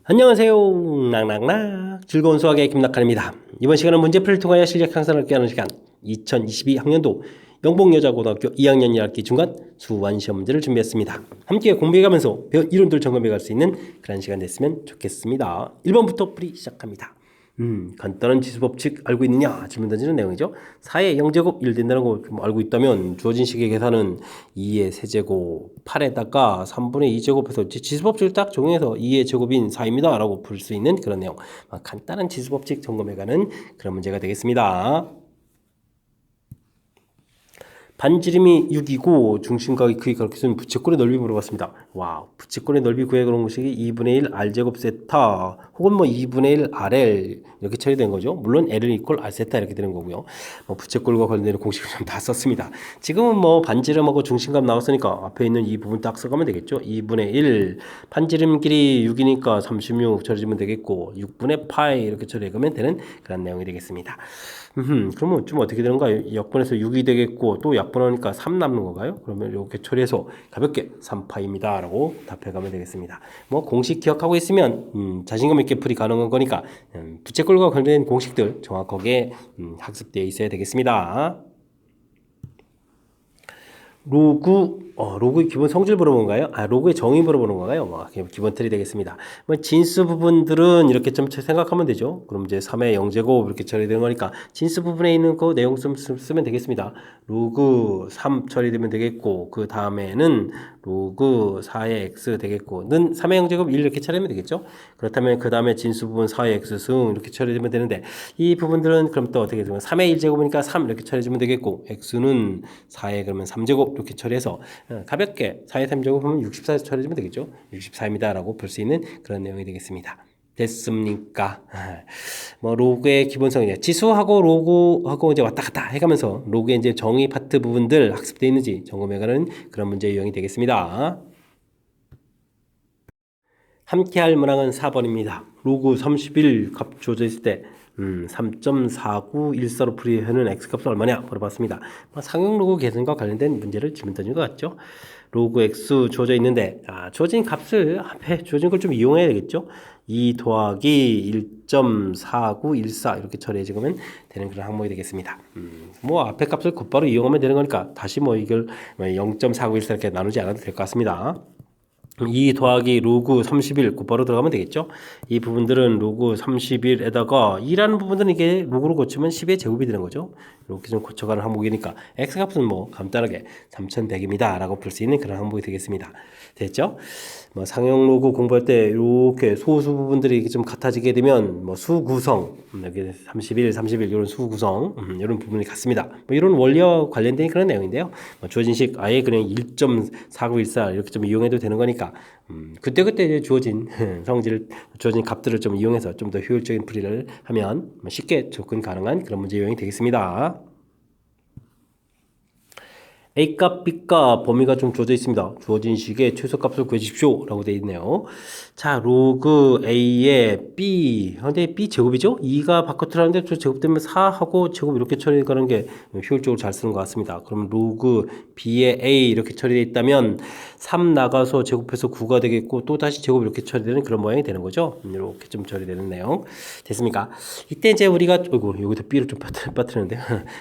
안녕하세요. 낙낙낙 즐거운 수학의 김낙한입니다. 이번 시간은 문제풀이를 통하여 실력 향상을 얻게 하는 시간 2022학년도 영봉여자고등학교 2학년 1학기 중간 수완시험 문제를 준비했습니다. 함께 공부해가면서 배운 이론들 점검해갈 수 있는 그런 시간 됐으면 좋겠습니다. 1번부터 풀이 시작합니다. 간단한 지수법칙 알고 있느냐? 질문 던지는 내용이죠. 4의 0제곱 1 된다는 거 좀 알고 있다면 주어진 식의 계산은 2의 세제곱 8에다가 3분의 2제곱해서 지수법칙을 딱 적용해서 2의 제곱인 4입니다 라고 풀 수 있는 그런 내용. 간단한 지수법칙 점검해가는 그런 문제가 되겠습니다. 반지름이 6이고 중심각이 크기 그렇게 쓰는 부채꼴의 넓이 물어봤습니다. 와우, 부채꼴의 넓이 구해 그런 공식이 2분의 1 r제곱 세타 혹은 뭐 2분의 1 rl 이렇게 처리된 거죠. 물론 l은 이퀄 r 세타 이렇게 되는 거고요. 부채꼴과 관련된 공식을 좀 다 썼습니다. 지금은 뭐 반지름하고 중심각 나왔으니까 앞에 있는 이 부분 딱 써가면 되겠죠. 2분의 1 반지름 길이 6이니까 36 처리해주면 되겠고 6분의 파이 이렇게 처리해가면 되는 그런 내용이 되겠습니다. 그러면 좀 어떻게 되는가요? 역분해서 6이 되겠고 또 약분하니까 3 남는 건가요? 그러면 이렇게 처리해서 가볍게 3파입니다 라고 답해가면 되겠습니다. 뭐 공식 기억하고 있으면 자신감 있게 풀이 가능한 거니까 부채꼴과 관련된 공식들 정확하게 학습되어 있어야 되겠습니다. 로그의 기본 성질 물어보는 건가요? 로그의 정의 물어보는 건가요? 기본 틀이 되겠습니다. 진수 부분들은 이렇게 좀 생각하면 되죠. 그럼 이제 3의 0제곱 이렇게 처리되는 거니까 진수 부분에 있는 그 내용 쓰면 되겠습니다. 로그 3 처리되면 되겠고, 그 다음에는 로그 4의 x 되겠고, 는 3의 0제곱 1 이렇게 처리하면 되겠죠. 그렇다면 그 다음에 진수 부분 4의 x 승 이렇게 처리되면 되는데, 이 부분들은 그럼 또 어떻게 되면 3의 1제곱이니까 3 이렇게 처리해주면 되겠고, x는 4의 그러면 3제곱 이렇게 처리해서 가볍게 4의 3제곱 하면 64에서 처리해주면 되겠죠. 64입니다 라고 볼 수 있는 그런 내용이 되겠습니다. 됐습니까? 로그의 기본성이냐. 지수하고 로그하고 이제 왔다 갔다 해가면서 로그의 이제 정의 파트 부분들 학습되어 있는지 점검해가는 그런 문제 유형이 되겠습니다. 함께 할 문항은 4번입니다. 로그 31 값 주어져 있을 때 3.4914로 풀이하는 x값은 얼마냐 물어봤습니다. 상용 로그 계산과 관련된 문제를 질문 던진 것 같죠. 로그 x 주어져 있는데 주어진 값을 앞에 주어진 걸 좀 이용해야 되겠죠. 2 더하기 1.4914 이렇게 처리해주면 되는 그런 항목이 되겠습니다. 앞에 값을 곧바로 이용하면 되는 거니까 다시 이걸 0.4914 이렇게 나누지 않아도 될 것 같습니다. 2 더하기 로그 31 곧바로 들어가면 되겠죠. 이 부분들은 로그 31에다가 2라는 부분들은 이게 로그로 고치면 10의 제곱이 되는 거죠. 이렇게 좀 고쳐가는 항목이니까 x값은 간단하게 3100입니다 라고 볼 수 있는 그런 항목이 되겠습니다. 됐죠? 상용 로그 공부할 때 이렇게 소수 부분들이 좀 같아지게 되면 수구성 여기 31, 31 이런 수구성 이런 부분이 같습니다. 이런 원리와 관련된 그런 내용인데요. 주어진 식 아예 그냥 1.4914 이렇게 좀 이용해도 되는 거니까 그때그때 주어진 성질 주어진 값들을 좀 이용해서 좀 더 효율적인 풀이를 하면 쉽게 접근 가능한 그런 문제 유형이 되겠습니다. A값, B값 범위가 좀 주어져 있습니다. 주어진 식의 최소값을 구해주십시오 라고 되어 있네요. 자, 로그 A의 B 근데 B 제곱이죠? 2가 바깥으로 하는데 저 제곱되면 4하고 제곱 이렇게 처리하는 게 효율적으로 잘 쓰는 것 같습니다. 그럼 로그 B의 A 이렇게 처리되어 있다면 3 나가서 제곱해서 9가 되겠고 또 다시 제곱 이렇게 처리되는 그런 모양이 되는 거죠. 이렇게 좀 처리되는 내용 됐습니까? 이때 이제 우리가 여기서 B를 좀 빠뜨리는데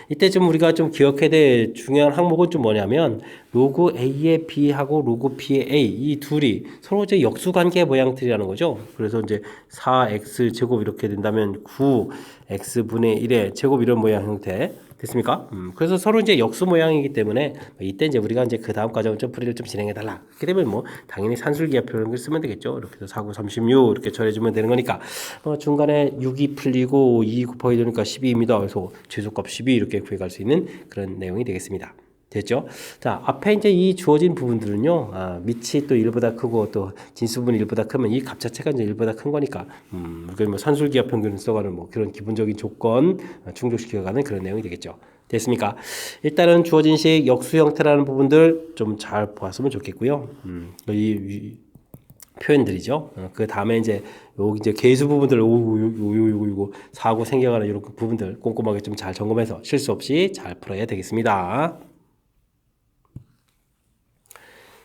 이때 좀 우리가 좀 기억해야 될 중요한 항목은 좀 뭐냐면 로그 A의 B하고 로그 P의 A 이 둘이 서로 이제 역수관계 모양틀이라는 거죠. 그래서 이제 4x 제곱 이렇게 된다면 9x분의 1의 제곱 이런 모양 형태 됐습니까? 그래서 서로 이제 역수 모양이기 때문에 이때 이제 우리가 이제 그 다음 과정을 좀 풀이를 좀 진행해 달라. 그렇게 되면 당연히 산술기하표 이런 걸 쓰면 되겠죠. 이렇게 해서 4, 9, 36 이렇게 처리해주면 되는 거니까 중간에 6이 풀리고 2 곱하기 되니까 12입니다. 그래서 최소값 12 이렇게 구해갈 수 있는 그런 내용이 되겠습니다. 됐죠? 자, 앞에 이제 이 주어진 부분들은요, 밑이 또 1보다 크고 또 진수분이 1보다 크면 이 값 자체가 이제 1보다 큰 거니까, 우리가 산술기하 평균을 써가는 그런 기본적인 조건 충족시켜가는 그런 내용이 되겠죠. 됐습니까? 일단은 주어진 식 역수 형태라는 부분들 좀 잘 보았으면 좋겠고요. 이 표현들이죠. 그 다음에 이제 여기 이제 계수 부분들 요거 사고 생겨가는 이런 부분들 꼼꼼하게 좀 잘 점검해서 실수 없이 잘 풀어야 되겠습니다.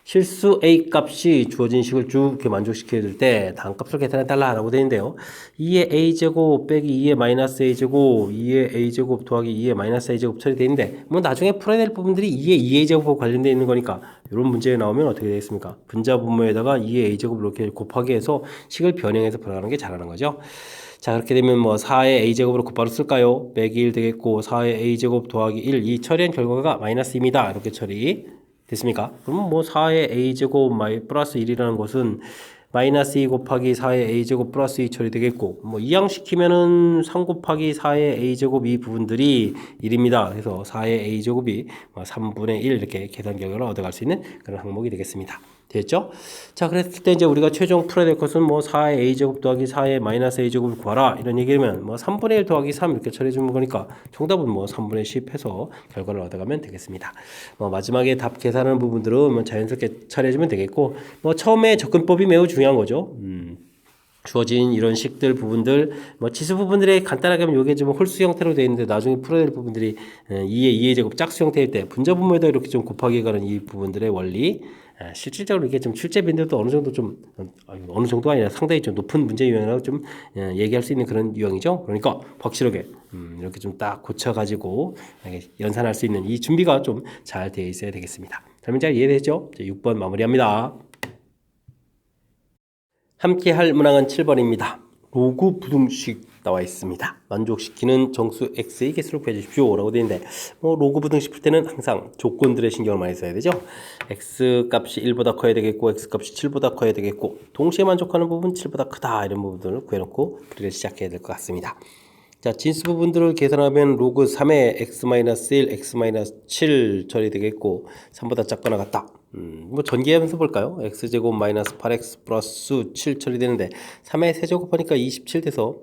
실수 a 값이 주어진 식을 쭉 이렇게 만족시켜야 될 때 다음 값을 계산해달라라고 되어 있는데요. 2의 a제곱 빼기 2의 마이너스 a제곱 2의 a제곱 더하기 2의 마이너스 a제곱 처리되어 있는데 뭐 나중에 풀어야 될 부분들이 2의 2a제곱하고 관련되어 있는 거니까 이런 문제에 나오면 어떻게 되겠습니까? 분자분모에다가 2의 a제곱을 이렇게 곱하기 해서 식을 변형해서 풀어가는 게 잘하는 거죠. 자, 그렇게 되면 뭐 4의 a제곱으로 곧바로 쓸까요? 빼기 1 되겠고 4의 a제곱 더하기 1 이 처리한 결과가 마이너스입니다. 이렇게 처리 됐습니까? 그러면 뭐 4의 a제곱 플러스 1이라는 것은 마이너스 2 곱하기 4의 a제곱 플러스 2 처리되겠고 뭐 이항시키면은 3 곱하기 4의 a제곱 이 부분들이 1입니다. 그래서 4의 a제곱이 3분의 1 이렇게 계산 결과를 얻어갈 수 있는 그런 항목이 되겠습니다. 됐죠? 자, 그랬을 때 이제 우리가 최종 풀어야 될 것은 뭐 4의 a제곱 더하기 4의 마이너스 a제곱을 구하라 이런 얘기면 뭐 3분의 1 더하기 3 이렇게 처리해 주는 거니까 정답은 뭐 3분의 10 해서 결과를 얻어가면 되겠습니다. 뭐 마지막에 답 계산하는 부분들은 뭐 자연스럽게 처리해 주면 되겠고 뭐 처음에 접근법이 매우 중요한 거죠. 주어진 이런 식들 부분들 뭐 치수 부분들이 간단하게 하면 이게 좀 홀수 형태로 되어 있는데 나중에 풀어야 될 부분들이 2의 제곱 짝수 형태일 때 분자 분모에다 이렇게 좀 곱하기 가는 이 부분들의 원리 실질적으로 이게 좀 출제 빈도도 어느 정도 좀 어느 정도가 아니라 상당히 좀 높은 문제 유형이라고 좀 얘기할 수 있는 그런 유형이죠. 그러니까 확실하게 이렇게 좀 딱 고쳐가지고 연산할 수 있는 이 준비가 좀 잘 되어 있어야 되겠습니다. 설명 잘 이해되죠? 6번 마무리합니다. 함께 할 문항은 7번입니다. 로그 부등식 나와 있습니다. 만족시키는 정수 x의 개수를 구해주십시오 라고 되어 있는데 뭐 로그 부등식 풀 때는 항상 조건들의 신경을 많이 써야 되죠. x 값이 1보다 커야 되겠고 x 값이 7보다 커야 되겠고 동시에 만족하는 부분 7보다 크다 이런 부분들을 구해놓고 풀이를 시작해야 될 것 같습니다. 자, 진수 부분들을 계산하면 로그 3의 x-1, x-7 처리되겠고 3보다 작거나 같다. 뭐 전개하면서 볼까요? x제곱 마이너스 8x 플러스 7 처리되는데 3의 세제곱하니까 27 돼서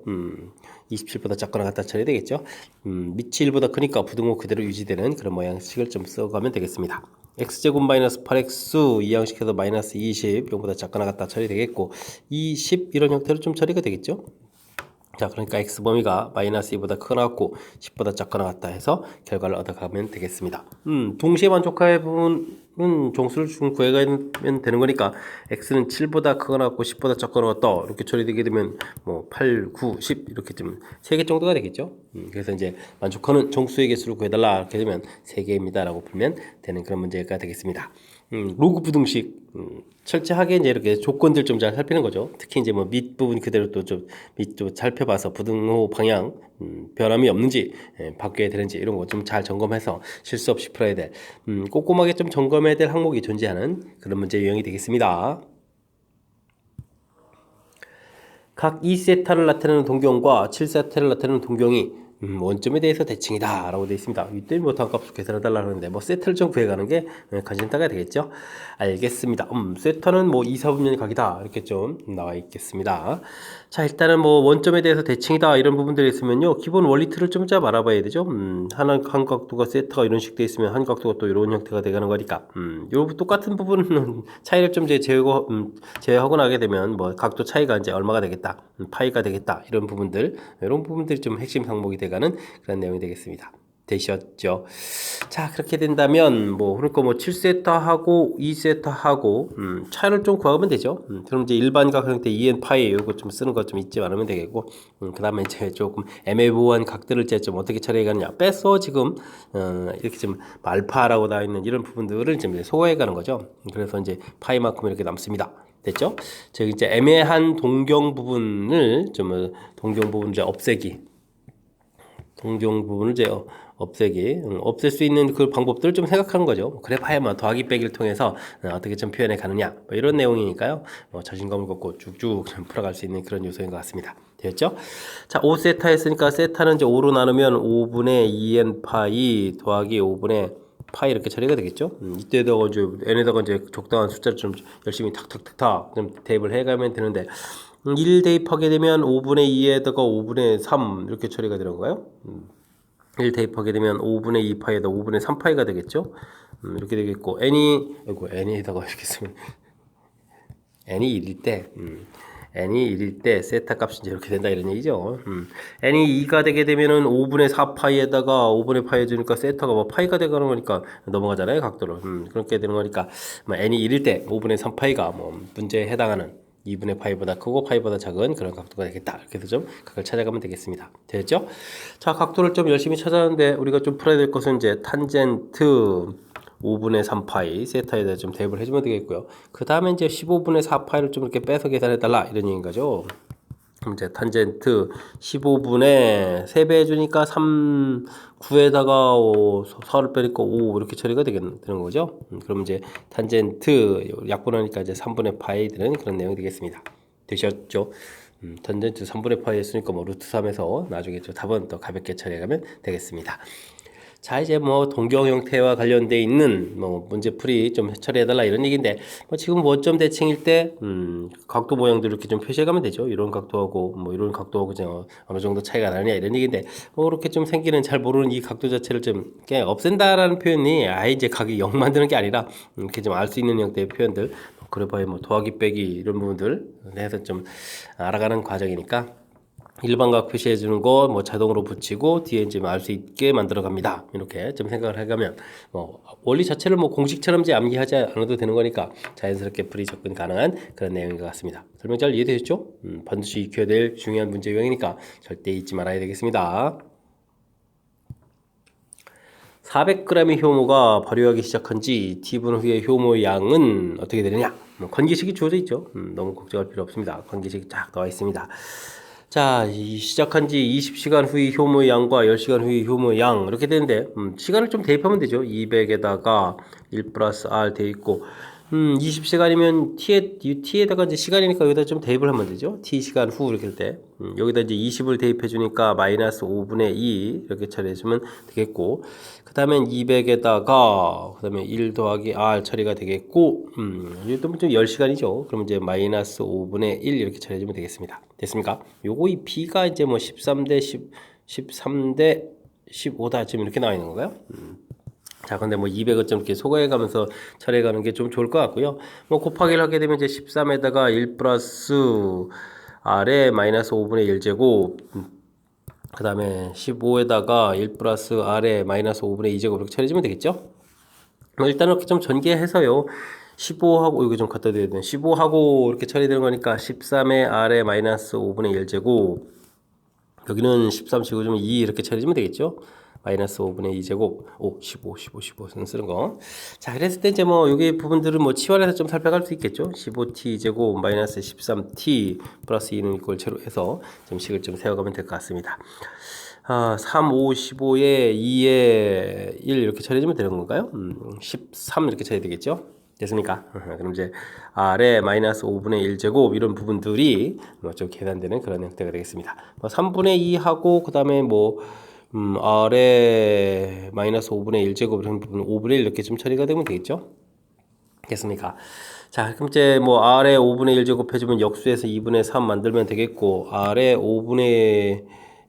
27보다 작거나 같다 처리되겠죠. 밑이 1보다 크니까 부등호 그대로 유지되는 그런 모양식을 좀 써가면 되겠습니다. x제곱 마이너스 8x 이 양식에서 마이너스 20 0보다 작거나 같다 처리되겠고 20 이런 형태로 좀 처리가 되겠죠. 자, 그러니까 x 범위가 마이너스 2보다 크거나 같고 10보다 작거나 같다 해서 결과를 얻어가면 되겠습니다. 동시에 만족할 부분은 정수를 좀 구해가면 되는 거니까 x는 7보다 크거나 같고 10보다 작거나 같다 이렇게 처리되게 되면 뭐 8, 9, 10 이렇게 좀 3개 정도가 되겠죠. 그래서 이제 만족하는 정수의 개수를 구해달라 이렇게 되면 3개입니다 라고 풀면 되는 그런 문제가 되겠습니다. 로그 부등식 철저하게 이제 이렇게 조건들 좀 잘 살피는 거죠. 특히 이제 뭐 밑부분 그대로 또 좀 밑도 살펴봐서 부등호 방향 변함이 없는지 바뀌어야 되는지 이런 거 좀 잘 점검해서 실수 없이 풀어야 될 꼼꼼하게 좀 점검해야 될 항목이 존재하는 그런 문제 유형이 되겠습니다. 각 2세타를 나타내는 동경과 7세타를 나타내는 동경이 원점에 대해서 대칭이다 라고 되어 있습니다. 이때 뭐 단값을 계산해달라 하는데 뭐 세타를 좀 구해가는 게 관심사가 되겠죠. 알겠습니다. 세타는 뭐 2, 4분면의 각이다 이렇게 좀 나와 있겠습니다. 자, 일단은 뭐 원점에 대해서 대칭이다 이런 부분들이 있으면요 기본 원리틀을 좀 잘 알아봐야 되죠. 한 각도가 세타가 이런 식으로 되어 있으면 한 각도가 또 이런 형태가 되가는 거니까 요 똑같은 부분은 차이를 좀 이제 제어하고 나게 되면 뭐 각도 차이가 이제 얼마가 되겠다 파이가 되겠다 이런 부분들이 좀 핵심 항목이 되가는 그런 내용이 되겠습니다. 되셨죠? 자, 그렇게 된다면 뭐 그러니까 뭐 7세타하고 2세타하고 차이를 좀 구하면 되죠. 그럼 이제 일반각 형태 2n 파이 요거 좀 쓰는 거 좀 잊지 않으면 되겠고 그다음에 이제 조금 애매모호한 각들을 이제 좀 어떻게 처리해 가느냐 빼서 지금 이렇게 좀 알파라고 나와 있는 이런 부분들을 좀 소화해 가는 거죠. 그래서 이제 파이만큼 이렇게 남습니다. 됐죠? 즉 이제 애매한 동경 부분을 좀 동경 부분 이제 없애기 이제 없앨 수 있는 그 방법들을 좀 생각하는 거죠. 그래 봐야만 더하기 빼기를 통해서 어떻게 좀 표현해 가느냐 뭐 이런 내용이니까요. 자신감을 갖고 쭉쭉 풀어갈 수 있는 그런 요소인 것 같습니다. 되었죠? 자, 5세타 했으니까 세타는 이제 5로 나누면 5분의 2n 파이 더하기 5분의 파이 이렇게 처리가 되겠죠. 이때도 이제 n에다가 이제 적당한 숫자를 좀 열심히 탁탁탁탁 좀 대입을 해가면 되는데 1 대입하게 되면 5분의 2에다가 5분의 3 이렇게 처리가 되는 거예요. 1 대입하게 되면 5분의 2파이에다 5분의 3파이가 되겠죠. 이렇게 되겠고 n에다가 이렇게 쓰면 n이 1일 때 n이 1일 때 세타 값이 이제 이렇게 된다 이런 얘기죠. n이 2가 되게 되면은 5분의 4파이에다가 5분의 파이 해주니까 세타가 뭐 파이가 되가는 거니까 넘어가잖아요, 각도를. 그렇게 되는 거니까 뭐 n이 1일 때 5분의 3파이가 뭐 문제에 해당하는 2분의 파이보다 크고 파이보다 작은 그런 각도가 되겠다. 이렇게 해서 좀 각을 찾아가면 되겠습니다. 됐죠? 자, 각도를 좀 열심히 찾았는데 우리가 좀 풀어야 될 것은 이제 탄젠트 5분의 3파이 세타에 대해 좀 대입을 해주면 되겠고요. 그 다음에 이제 15분의 4파이를 좀 이렇게 빼서 계산해달라 이런 얘기인 거죠. 그럼 이제 탄젠트 15분의 3배 해주니까 3, 9에다가 4를 빼니까 5 이렇게 처리가 되는 거죠. 그럼 이제 탄젠트 약분하니까 이제 3분의 파이 되는 그런 내용이 되겠습니다. 되셨죠? 탄젠트 3분의 파이 했으니까 뭐 루트 3에서 나중에 저 답은 더 가볍게 처리해가면 되겠습니다. 자, 이제 뭐 동경 형태와 관련돼 있는 뭐 문제풀이 좀 처리해달라 이런 얘기인데 뭐 지금 원점 대칭일 때 각도 모양들 이렇게 좀 표시해가면 되죠. 이런 각도하고 뭐 이런 각도하고 그냥 어느 정도 차이가 나느냐 이런 얘기인데 뭐 이렇게 좀 생기는 잘 모르는 이 각도 자체를 좀 그냥 없앤다라는 표현이 아예 이제 각이 0 만드는 게 아니라 이렇게 좀 알 수 있는 형태의 표현들 그래봐야 뭐 더하기 빼기 이런 부분들 해서 좀 알아가는 과정이니까. 일반각 표시해 주는 거 뭐 자동으로 붙이고 뒤에 이제 알 수 있게 만들어 갑니다. 이렇게 좀 생각을 해가면 뭐 원리 자체를 뭐 공식처럼 이제 암기하지 않아도 되는 거니까 자연스럽게 풀이 접근 가능한 그런 내용인 것 같습니다. 설명 잘 이해되셨죠? 반드시 익혀야 될 중요한 문제 유형이니까 절대 잊지 말아야 되겠습니다. 400g의 효모가 발효하기 시작한 지 T분 후의 효모 양은 어떻게 되느냐? 관계식이 주어져 있죠. 너무 걱정할 필요 없습니다. 관계식이 쫙 나와 있습니다. 자, 이 시작한 지 20시간 후의 효모의 양과 10시간 후의 효모의 양 이렇게 되는데 시간을 좀 대입하면 되죠. 200에다가 1 플러스 R 돼 있고 20시간이면 t에다가 이제 시간이니까 여기다 좀 대입을 하면 되죠. t 시간 후 이렇게 할 때 여기다 이제 20을 대입해 주니까 마이너스 5분의 2 이렇게 처리해 주면 되겠고 그 다음에 200에다가 그 다음에 1 더하기 r 처리가 되겠고 이것도 좀 10시간이죠. 그럼 이제 마이너스 5분의 1 이렇게 처리해 주면 되겠습니다. 됐습니까? 요거 이 b가 이제 뭐 13대 13대 15다 지금 이렇게 나와 있는 건가요? 자, 근데 뭐 200을 좀 이렇게 소거해 가면서 처리해 가는 게 좀 좋을 것 같고요. 뭐 곱하기를 하게 되면 이제 13에다가 1 플러스 R에 마이너스 5분의 1제곱, 그 다음에 15에다가 1 플러스 R에 마이너스 5분의 2제곱 이렇게 처리해주면 되겠죠? 뭐 일단 이렇게 좀 전개해서요. 15하고, 이거 좀 갖다 드려야 되네. 15하고 이렇게 처리되는 거니까 13에 R에 마이너스 5분의 1제곱, 여기는 13 치고 좀 2 이렇게 처리해주면 되겠죠? 마이너스 5분의 2제곱, 15 쓰는 거. 자, 그랬을 때 이제 뭐, 여기 부분들은 뭐, 치환해서 좀 살펴갈 수 있겠죠? 15t 제곱, 마이너스 13t, 플러스 2는 이꼴 제로 해서 좀 식을 좀 세워가면 될 것 같습니다. 3, 5, 15에 2에 1 이렇게 처리해주면 되는 건가요? 13 이렇게 처리 되겠죠? 됐습니까? 그럼 이제 R에 마이너스 5분의 1제곱 이런 부분들이 좀 계산되는 그런 형태가 되겠습니다. 3분의 2하고 그 다음에 뭐 R에 마이너스 5분의 1제곱 이런 부분 5분의 1 이렇게 좀 처리가 되면 되겠죠? 됐습니까? 자, 그럼 이제 뭐 R에 5분의 1제곱 해주면 역수에서 2분의 3 만들면 되겠고 R에 5분의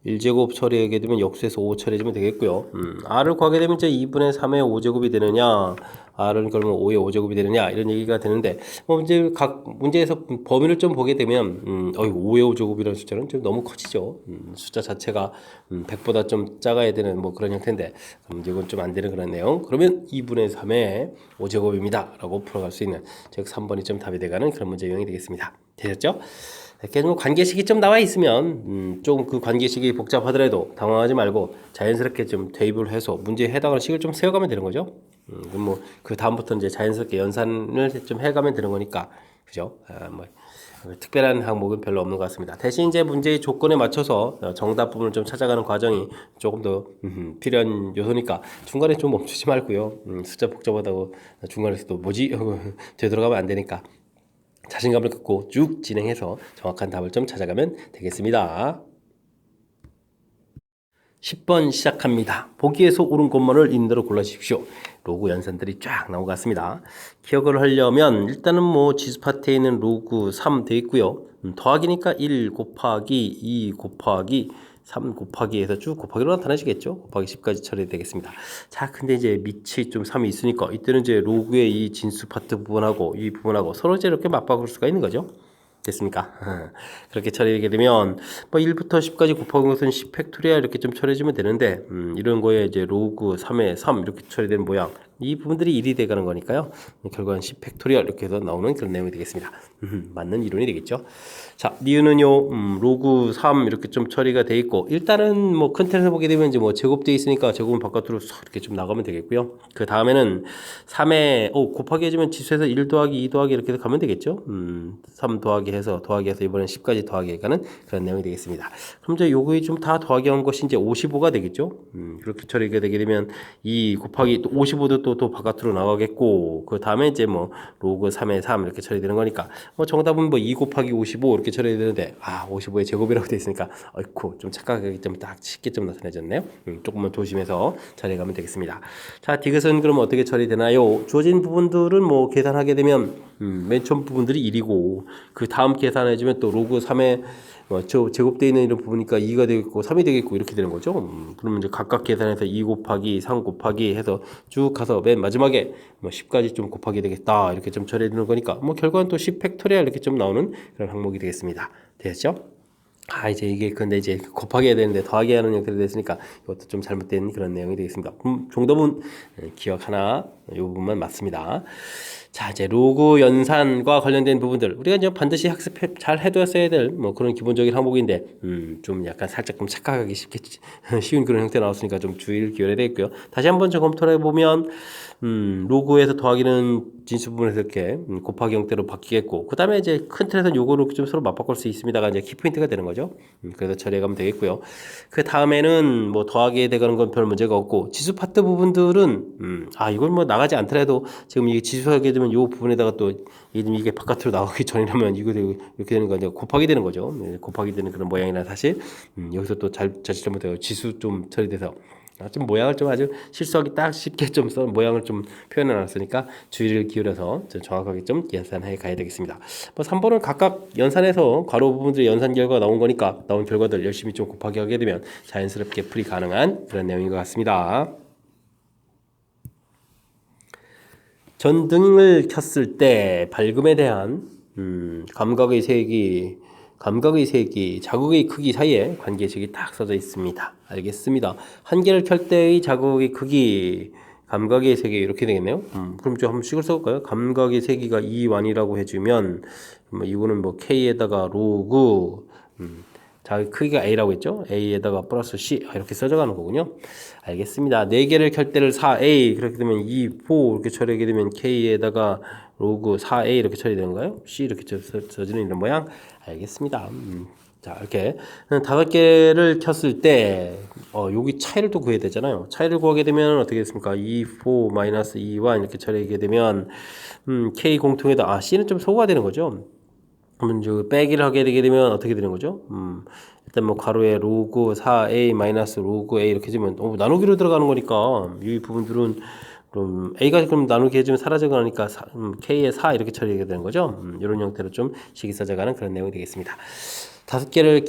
1제곱 처리하게 되면 역수에서 5 처리해주면 되겠고요. R을 구하게 되면 이제 2분의 3의 5제곱이 되느냐, R은 그러면 5의 5제곱이 되느냐, 이런 얘기가 되는데, 뭐 이제 각 문제에서 범위를 좀 보게 되면, 5의 5제곱이라는 숫자는 좀 너무 커지죠. 숫자 자체가 100보다 좀 작아야 되는 뭐 그런 형태인데, 그럼 이건 좀 안 되는 그런 내용. 그러면 2분의 3의 5제곱입니다. 라고 풀어갈 수 있는, 즉 3번이 좀 답이 돼가는 그런 문제 유형이 되겠습니다. 되셨죠? 이렇게 뭐 관계식이 좀 나와 있으면 좀 그 관계식이 복잡하더라도 당황하지 말고 자연스럽게 좀 대입을 해서 문제에 해당하는 식을 좀 세워가면 되는 거죠. 그럼 뭐 그 다음부터 이제 자연스럽게 연산을 좀 해가면 되는 거니까 그죠? 뭐 특별한 항목은 별로 없는 것 같습니다. 대신 이제 문제의 조건에 맞춰서 정답 부분을 좀 찾아가는 과정이 조금 더 필요한 요소니까 중간에 좀 멈추지 말고요. 숫자 복잡하다고 중간에서도 뭐지? 되돌아가면 안 되니까. 자신감을 갖고 쭉 진행해서 정확한 답을 좀 찾아가면 되겠습니다. 10번 시작합니다. 보기에서 옳은 것만을 임대로 골라주십시오. 로그 연산들이 쫙 나온 것 같습니다. 기억을 하려면 일단은 뭐 지수 파트에 있는 로그 3 되어 있고요. 더하기니까 1 곱하기 2 곱하기 3 곱하기 해서 쭉 곱하기로 나타나시겠죠? 곱하기 10까지 처리되겠습니다. 자, 근데 이제 밑이 좀 3이 있으니까 이때는 이제 로그의 이 진수 파트 부분하고 이 부분하고 서로 이제 이렇게 맞바꿀 수가 있는 거죠. 됐습니까? 그렇게 처리하게 되면 뭐 1부터 10까지 곱하는 것은 10 팩토리얼 이렇게 좀 처리해주면 되는데 이런 거에 이제 로그 3의 3 이렇게 처리되는 모양 이 부분들이 1이 돼가는 거니까요. 결과는 10 팩토리얼 이렇게 해서 나오는 그런 내용이 되겠습니다. 맞는 이론이 되겠죠. 자, 니은은요, 로그 3 이렇게 좀 처리가 돼 있고 일단은 뭐 큰 틀에서 보게 되면 이제 뭐 제곱돼 있으니까 제곱은 바깥으로 이렇게 좀 나가면 되겠고요. 그 다음에는 3에 곱하기 해주면 지수에서 1 더하기 2 더하기 이렇게 가면 되겠죠. 3 더하기 해서 이번엔 10까지 더하기 가는 그런 내용이 되겠습니다. 그럼 이제 요거에 좀 다 더하기 한 것이 이제 55가 되겠죠. 그렇게 처리가 되게 되면 2 곱하기 또 55도 또 바깥으로 나가겠고 그 다음에 이제 뭐 로그 3의 3 이렇게 처리되는 거니까 뭐 정답은 뭐 2 곱하기 55 이렇게 처리되는데 55의 제곱이라고 돼 있으니까 어이쿠 좀 착각하기 좀 딱 쉽게 좀 나타내졌네요. 조금만 조심해서 처리가면 되겠습니다. 자, 디귿은 그럼 어떻게 처리되나요? 주어진 부분들은 뭐 계산하게 되면 맨 처음 부분들이 1이고 그 다음 계산해주면 또 로그 3의 제곱되어 있는 이런 부분이니까 2가 되겠고 3이 되겠고 이렇게 되는 거죠. 그러면 이제 각각 계산해서 2 곱하기 3 곱하기 해서 쭉 가서 맨 마지막에 뭐 10까지 좀 곱하게 되겠다 이렇게 좀 처리되는 거니까 뭐 결과는 또 10 팩토리얼 이렇게 좀 나오는 그런 항목이 되겠습니다. 되었죠? 이제 이게 근데 이제 곱하기 해야 되는데 더하기 하는 형태로 됐으니까 이것도 좀 잘못된 그런 내용이 되겠습니다. 정답은 기억 하나 이 부분만 맞습니다. 자, 이제 로그 연산과 관련된 부분들 우리가 이제 반드시 잘 해두었어야 될 뭐 그런 기본적인 항목인데 좀 약간 살짝 좀 착각하기 쉬운 그런 형태 나왔으니까 좀 주의를 기울여야 되겠고요. 다시 한번 좀 검토를 해보면 로그에서 더하기는 진수 부분에서 이렇게 곱하기 형태로 바뀌겠고 그 다음에 이제 큰 틀에서는 요거로 좀 서로 맞바꿀 수 있습니다가 이제 키포인트가 되는 거죠. 그래서 처리해가면 되겠고요. 그 다음에는 뭐 더하기에 대가는 건 별 문제가 없고 지수 파트 부분들은 이걸 뭐 나가지 않더라도 지금 이게 지수하게 되면 요 부분에다가 또 이게 바깥으로 나오기 전이라면 이거 이렇게 되는 거 이제 곱하기 되는 거죠. 곱하기 되는 그런 모양이라 사실 여기서 또 자칫 잘못해요. 지수 좀 처리돼서 좀 모양을 좀 아주 실수하기 딱 쉽게 좀 써 모양을 좀 표현해 놨으니까 주의를 기울여서 좀 정확하게 좀 연산해 가야 되겠습니다. 뭐 3번은 각각 연산해서 괄호 부분들의 연산 결과가 나온 거니까 나온 결과들 열심히 좀 곱하기 하게 되면 자연스럽게 풀이 가능한 그런 내용인 것 같습니다. 전등을 켰을 때 밝음에 대한 감각의 세기, 자극의 크기 사이에 관계식이 딱 써져 있습니다. 알겠습니다. 한 개를 켤 때의 자극의 크기, 감각의 세기 이렇게 되겠네요. 그럼 좀 한번 식을 써볼까요? 감각의 세기가 2완이라고 해주면 이거는 뭐 K에다가 로그 자극 크기가 A라고 했죠? A에다가 플러스 C 이렇게 써져가는 거군요. 알겠습니다. 4개를 켤 때를 4A 그렇게 되면 2, 4 이렇게 처리하게 되면 K에다가 로그 4A 이렇게 처리되는가요? C 이렇게 써지는 이런 모양. 알겠습니다. 자, 이렇게 5개를 켰을 때 여기 차이를 또 구해야 되잖아요. 차이를 구하게 되면 어떻게 됐습니까? 2, 4, 마이너스 2, 1 이렇게 처리하게 되면 K 공통에다 C는 좀 소거가 되는 거죠. 그러면 이제 빼기를 하게 되면 어떻게 되는 거죠? 일단 뭐 가로에 로그 4a 마이너스 로그 a 이렇게 되면 나누기로 들어가는 거니까 이 부분들은 그럼 a가 그럼 나누기 해주면 사라져가니까 k의 4 이렇게 처리하게 되는 거죠. 이런 형태로 좀 식이 써져가는 그런 내용이 되겠습니다. 5개를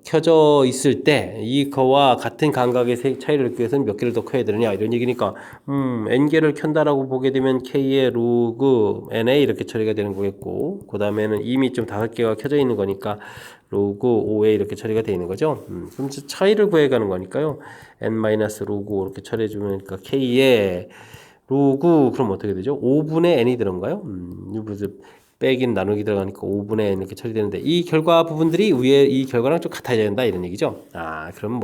켜져 있을 때 이거와 같은 감각의 차이를 느끼기 위해서는 몇 개를 더 켜야 되느냐 이런 얘기니까 n개를 켠다라고 보게 되면 k의 로그 na 이렇게 처리가 되는 거겠고 그 다음에는 이미 좀 5개가 켜져 있는 거니까 로그 5a 이렇게 처리가 되어 있는 거죠. 그럼 차이를 구해가는 거니까요. n-로그 이렇게 처리해 주면 k의 로그 그럼 어떻게 되죠? 5분의 n이 들어간가요? 빼기는 나누기 들어가니까 5분의 n 이렇게 처리되는데 이 결과 부분들이 위에 이 결과랑 좀 같아야 된다 이런 얘기죠. 그럼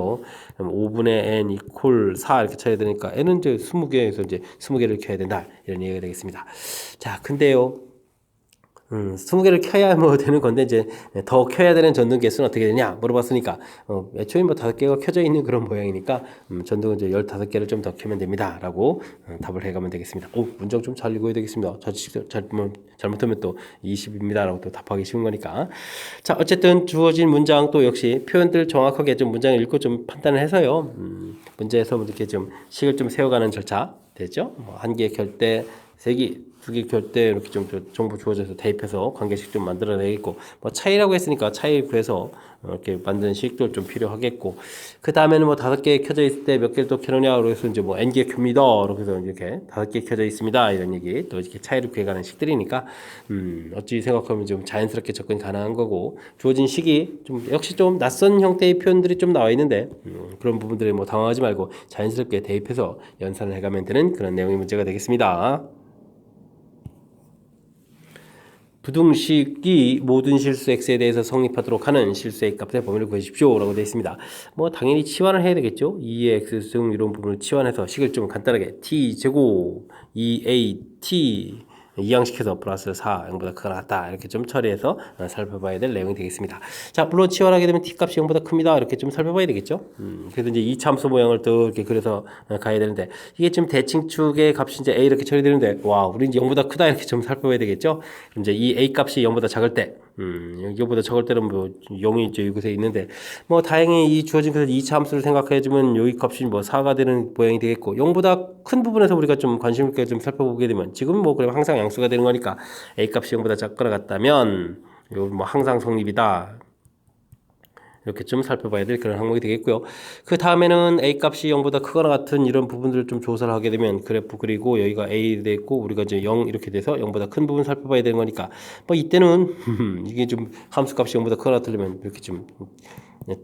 5분의 n 이퀄 4 이렇게 처리되니까 n은 이제 20개에서 이제 20개를 켜야 된다 이런 얘기가 되겠습니다. 자, 근데요. 20개를 켜야 뭐 되는 건데 이제 더 켜야 되는 전등 개수는 어떻게 되냐 물어봤으니까 애초에 뭐 5개가 켜져 있는 그런 모양이니까 전등은 이제 15개를 좀 더 켜면 됩니다 라고 답을 해가면 되겠습니다. 문장 좀 잘 읽어야 되겠습니다. 잘못하면 또 20입니다 라고 또 답하기 쉬운 거니까. 자, 어쨌든 주어진 문장 또 역시 표현들 정확하게 좀 문장을 읽고 좀 판단을 해서요 문제에서 이렇게 좀 식을 좀 세워가는 절차 됐죠? 한 개 켤 때 세기 두 개 결대 이렇게 좀 정보 주어져서 대입해서 관계식 좀 만들어내겠고, 뭐 차이라고 했으니까 차이 구해서 이렇게 만드는 식도 좀 필요하겠고, 그 다음에는 뭐 5개 켜져 있을 때 몇 개를 또 켜느냐 그래서 이제 뭐 n개 켭니다 이렇게 해서 이렇게 5개 켜져 있습니다 이런 얘기, 또 이렇게 차이를 구해가는 식들이니까 어찌 생각하면 좀 자연스럽게 접근이 가능한 거고, 주어진 식이 좀 역시 좀 낯선 형태의 표현들이 좀 나와 있는데 그런 부분들에 뭐 당황하지 말고 자연스럽게 대입해서 연산을 해가면 되는 그런 내용의 문제가 되겠습니다. 부등식이 모든 실수 x에 대해서 성립하도록 하는 실수 a 값의 범위를 구해주십시오 라고 되어 있습니다. 뭐 당연히 치환을 해야 되겠죠. 2의 x 등 이런 부분을 치환해서 식을 좀 간단하게 t제곱 2at 이항시켜서 플러스 4 0보다 크거나 같다 이렇게 좀 처리해서 살펴봐야 될 내용이 되겠습니다. 자, 물론 치환하게 되면 t값이 0보다 큽니다 이렇게 좀 살펴봐야 되겠죠. 그래서 이제 이 참수 모양을 또 이렇게 그려서 가야 되는데, 이게 지금 대칭축의 값이 이제 a 이렇게 처리되는데, 와, 우리 이제 0보다 크다 이렇게 좀 살펴봐야 되겠죠. 이제 이 a 값이 0보다 작을 때, 이거보다 적을 때는 뭐 0이 이제 이곳에 있는데, 뭐 다행히 이 주어진 그래서 2차 함수를 생각해주면 여기 값이 뭐 4가 되는 모양이 되겠고, 0보다 큰 부분에서 우리가 좀 관심 있게 좀 살펴보게 되면, 지금 뭐 그러면 항상 양수가 되는 거니까 a 값이 0보다 작거나 같다면 이거 뭐 항상 성립이다 이렇게 좀 살펴봐야 될 그런 항목이 되겠고요. 그 다음에는 a 값이 0보다 크거나 같은 이런 부분들을 좀 조사를 하게 되면 그래프 그리고 여기가 a 돼 있고 우리가 이제 0 이렇게 돼서 0보다 큰 부분 살펴봐야 되는 거니까, 뭐 이때는 이게 좀 함수 값이 0보다 크거나 같으려면 이렇게 좀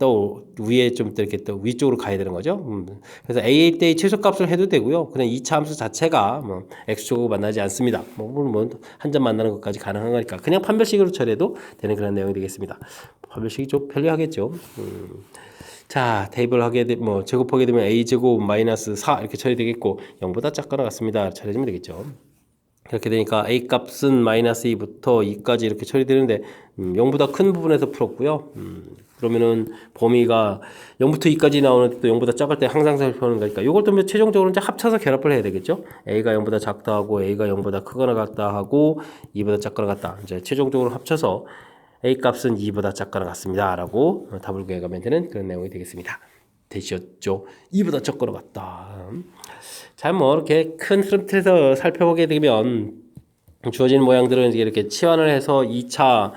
또 위에 좀 이렇게 또 위쪽으로 가야 되는 거죠. 그래서 a일 때의 최소값을 해도 되고요. 그냥 2차 함수 자체가 뭐 x축하고 만나지 않습니다. 뭐 한 점 만나는 것까지 가능한 거니까 그냥 판별식으로 처리해도 되는 그런 내용이 되겠습니다. 판별식이 좀 편리하겠죠. 자, 대입을 하게 뭐 제곱하게 되면 a 제곱 마이너스 4 이렇게 처리되겠고, 0보다 작거나 같습니다 처리해주면 되겠죠. 그렇게 되니까 a 값은 마이너스 2부터 2까지 이렇게 처리되는데 0보다 큰 부분에서 풀었고요. 그러면은 범위가 0부터 2까지 나오는데 또 0보다 작을 때 항상 살펴보는 거니까 이걸 또 최종적으로 이제 합쳐서 결합을 해야 되겠죠. a가 0보다 작다 하고 a가 0보다 크거나 같다 하고 2보다 작거나 같다, 이제 최종적으로 합쳐서 a 값은 2보다 작거나 같습니다 라고 답을 구해가면 되는 그런 내용이 되겠습니다. 되셨죠? 2보다 작거나 같다. 자, 뭐 이렇게 큰 흐름 틀에서 살펴보게 되면 주어진 모양들은 이렇게 치환을 해서 2차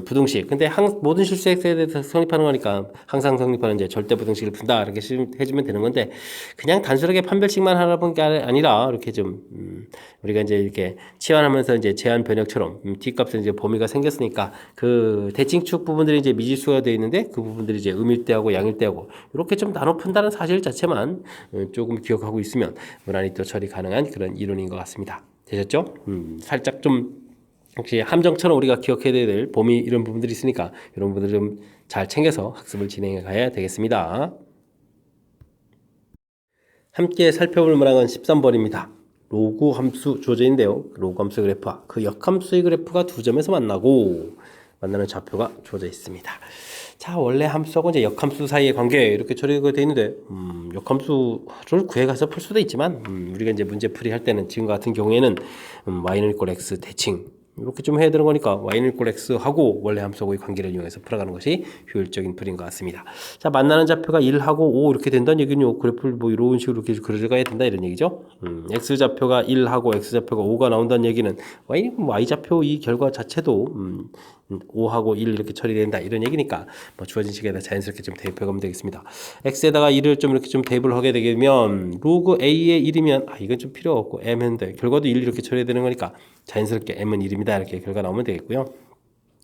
부등식, 근데 모든 실수 x에 대해서 성립하는 거니까 항상 성립하는 이제 절대 부등식을 푼다 이렇게 해주면 되는 건데, 그냥 단순하게 판별식만 하라는 게 아니라 이렇게 좀 우리가 이제 이렇게 치환하면서 이제 제한 변형처럼 t 값에 이제 범위가 생겼으니까 그 대칭축 부분들이 이제 미지수가 되어 있는데 그 부분들이 이제 음일대하고 양일대하고 이렇게 좀 나눠 푼다는 사실 자체만 조금 기억하고 있으면 무난히 또 처리 가능한 그런 이론인 것 같습니다. 되셨죠? 살짝 좀 혹시 함정처럼 우리가 기억해야 될 범위 이런 부분들이 있으니까 이런 부분들 좀 잘 챙겨서 학습을 진행해 가야 되겠습니다. 함께 살펴볼 문항은 13번입니다. 로그 함수 주어져 있는데요. 로그 함수 그래프와 그 역함수의 그래프가 두 점에서 만나는 좌표가 주어져 있습니다. 자, 원래 함수하고 이제 역함수 사이의 관계 이렇게 처리가 되어 있는데, 역함수를 구해가서 풀 수도 있지만, 우리가 이제 문제 풀이할 때는 지금 같은 경우에는 y는 이꼴 x 대칭 이렇게 좀 해야 되는 거니까 y는 이꼴 x 하고 원래 함수하고의 관계를 이용해서 풀어가는 것이 효율적인 풀인 것 같습니다. 자, 만나는 좌표가 1하고 5 이렇게 된다는 얘기는 그래프를 뭐 이런 식으로 이렇게 그려가야 된다 이런 얘기죠. x 좌표가 1하고 x 좌표가 5가 나온다는 얘기는 y 좌표 이 결과 자체도 5하고 1 이렇게 처리된다 이런 얘기니까 뭐 주어진 식에다 자연스럽게 좀 대입해 가면 되겠습니다. x에다가 1을 좀 이렇게 좀 대입을 하게 되면 로그 a의 1이면 이건 좀 필요 없고 m 했는데 결과도 1 이렇게 처리되는 거니까 자연스럽게 m은 1입니다 이렇게 결과 나오면 되겠고요.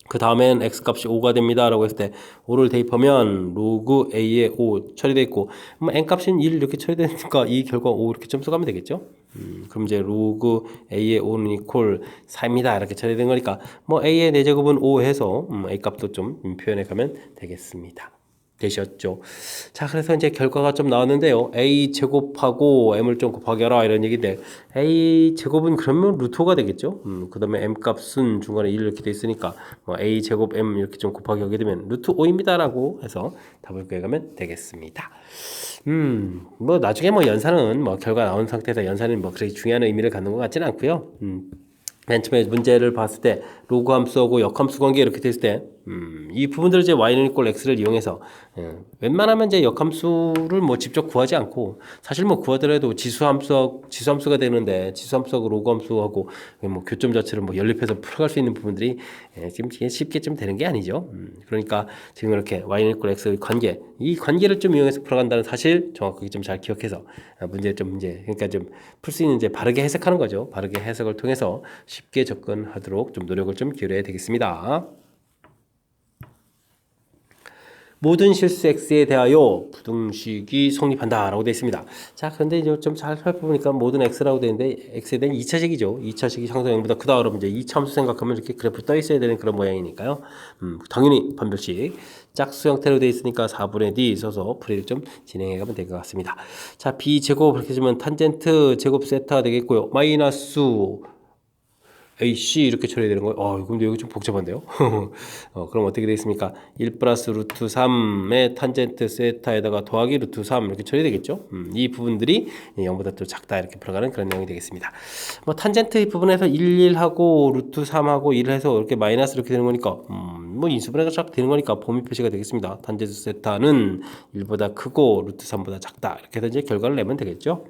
그 다음엔 x값이 5가 됩니다 라고 했을 때 5를 대입하면 로그 a의 5 처리되어 있고 n값은 1 이렇게 처리되니까 이 결과 5 이렇게 점수 가면 되겠죠. 그럼 이제 로그 a의 5는 이퀄 4입니다 이렇게 처리된 거니까 뭐 a의 4제곱은 5 해서 a 값도 좀 표현해 가면 되겠습니다. 되셨죠? 자, 그래서 이제 결과가 좀 나왔는데요. a 제곱하고 m을 좀 곱하게 하라 이런 얘기인데, a 제곱은 그러면 루트가 되겠죠. 그 다음에 m 값은 중간에 1 이렇게 돼 있으니까 뭐 a 제곱 m 이렇게 좀 곱하기 하게 되면 루트 5입니다라고 해서 답을 구해가면 되겠습니다. 뭐 나중에 뭐 연산은 뭐 결과 나온 상태에서 연산은 뭐 그렇게 중요한 의미를 갖는 것 같지는 않고요. 맨 처음에 문제를 봤을 때 로그 함수하고 역함수 관계 이렇게 됐을 때 이 부분들을 이제 y는 이꼴 x를 이용해서 웬만하면 이제 역함수를 뭐 직접 구하지 않고 사실 뭐 구하더라도 지수함수가 되는데 지수함수하고 로그함수하고 뭐 교점 자체를 뭐 연립해서 풀어갈 수 있는 부분들이 지금 쉽게 좀 되는 게 아니죠. 그러니까 지금 이렇게 y는 이꼴 x의 관계 이 관계를 좀 이용해서 풀어간다는 사실 정확하게 좀 잘 기억해서 문제 그러니까 좀 풀 수 있는 이제 바르게 해석하는 거죠. 바르게 해석을 통해서 쉽게 접근하도록 좀 노력을 좀 기울여야 되겠습니다. 모든 실수 x에 대하여 부등식이 성립한다라고 되어 있습니다. 자, 그런데 이제 좀 잘 살펴보니까 모든 x라고 되어 있는데 x에 대한 2차식이죠. 2차식이 상수가 0보다 크다 그러면 이제 2차 함수 생각하면 이렇게 그래프 떠 있어야 되는 그런 모양이니까요. 당연히 판별식 짝수 형태로 되어 있으니까 4분의 d 써서 풀이를 좀 진행해 가면 될 것 같습니다. 자, b 제곱 이렇게 주면 탄젠트 제곱 세타 되겠고요. 마이너스 AC 이렇게 처리되는 거예요. 근데 여기 좀 복잡한데요. 그럼 어떻게 되겠습니까? 1 플러스 루트 3의 탄젠트 세타에다가 더하기 루트 3 이렇게 처리되겠죠. 이 부분들이 0보다 또 작다 이렇게 풀어가는 그런 내용이 되겠습니다. 뭐 탄젠트 부분에서 1, 1하고 루트 3하고 1 해서 이렇게 마이너스 이렇게 되는 거니까 뭐 인수분해가 쫙 되는 거니까 범위 표시가 되겠습니다. 탄젠트 세타는 1보다 크고 루트 3보다 작다 이렇게 해서 이제 결과를 내면 되겠죠.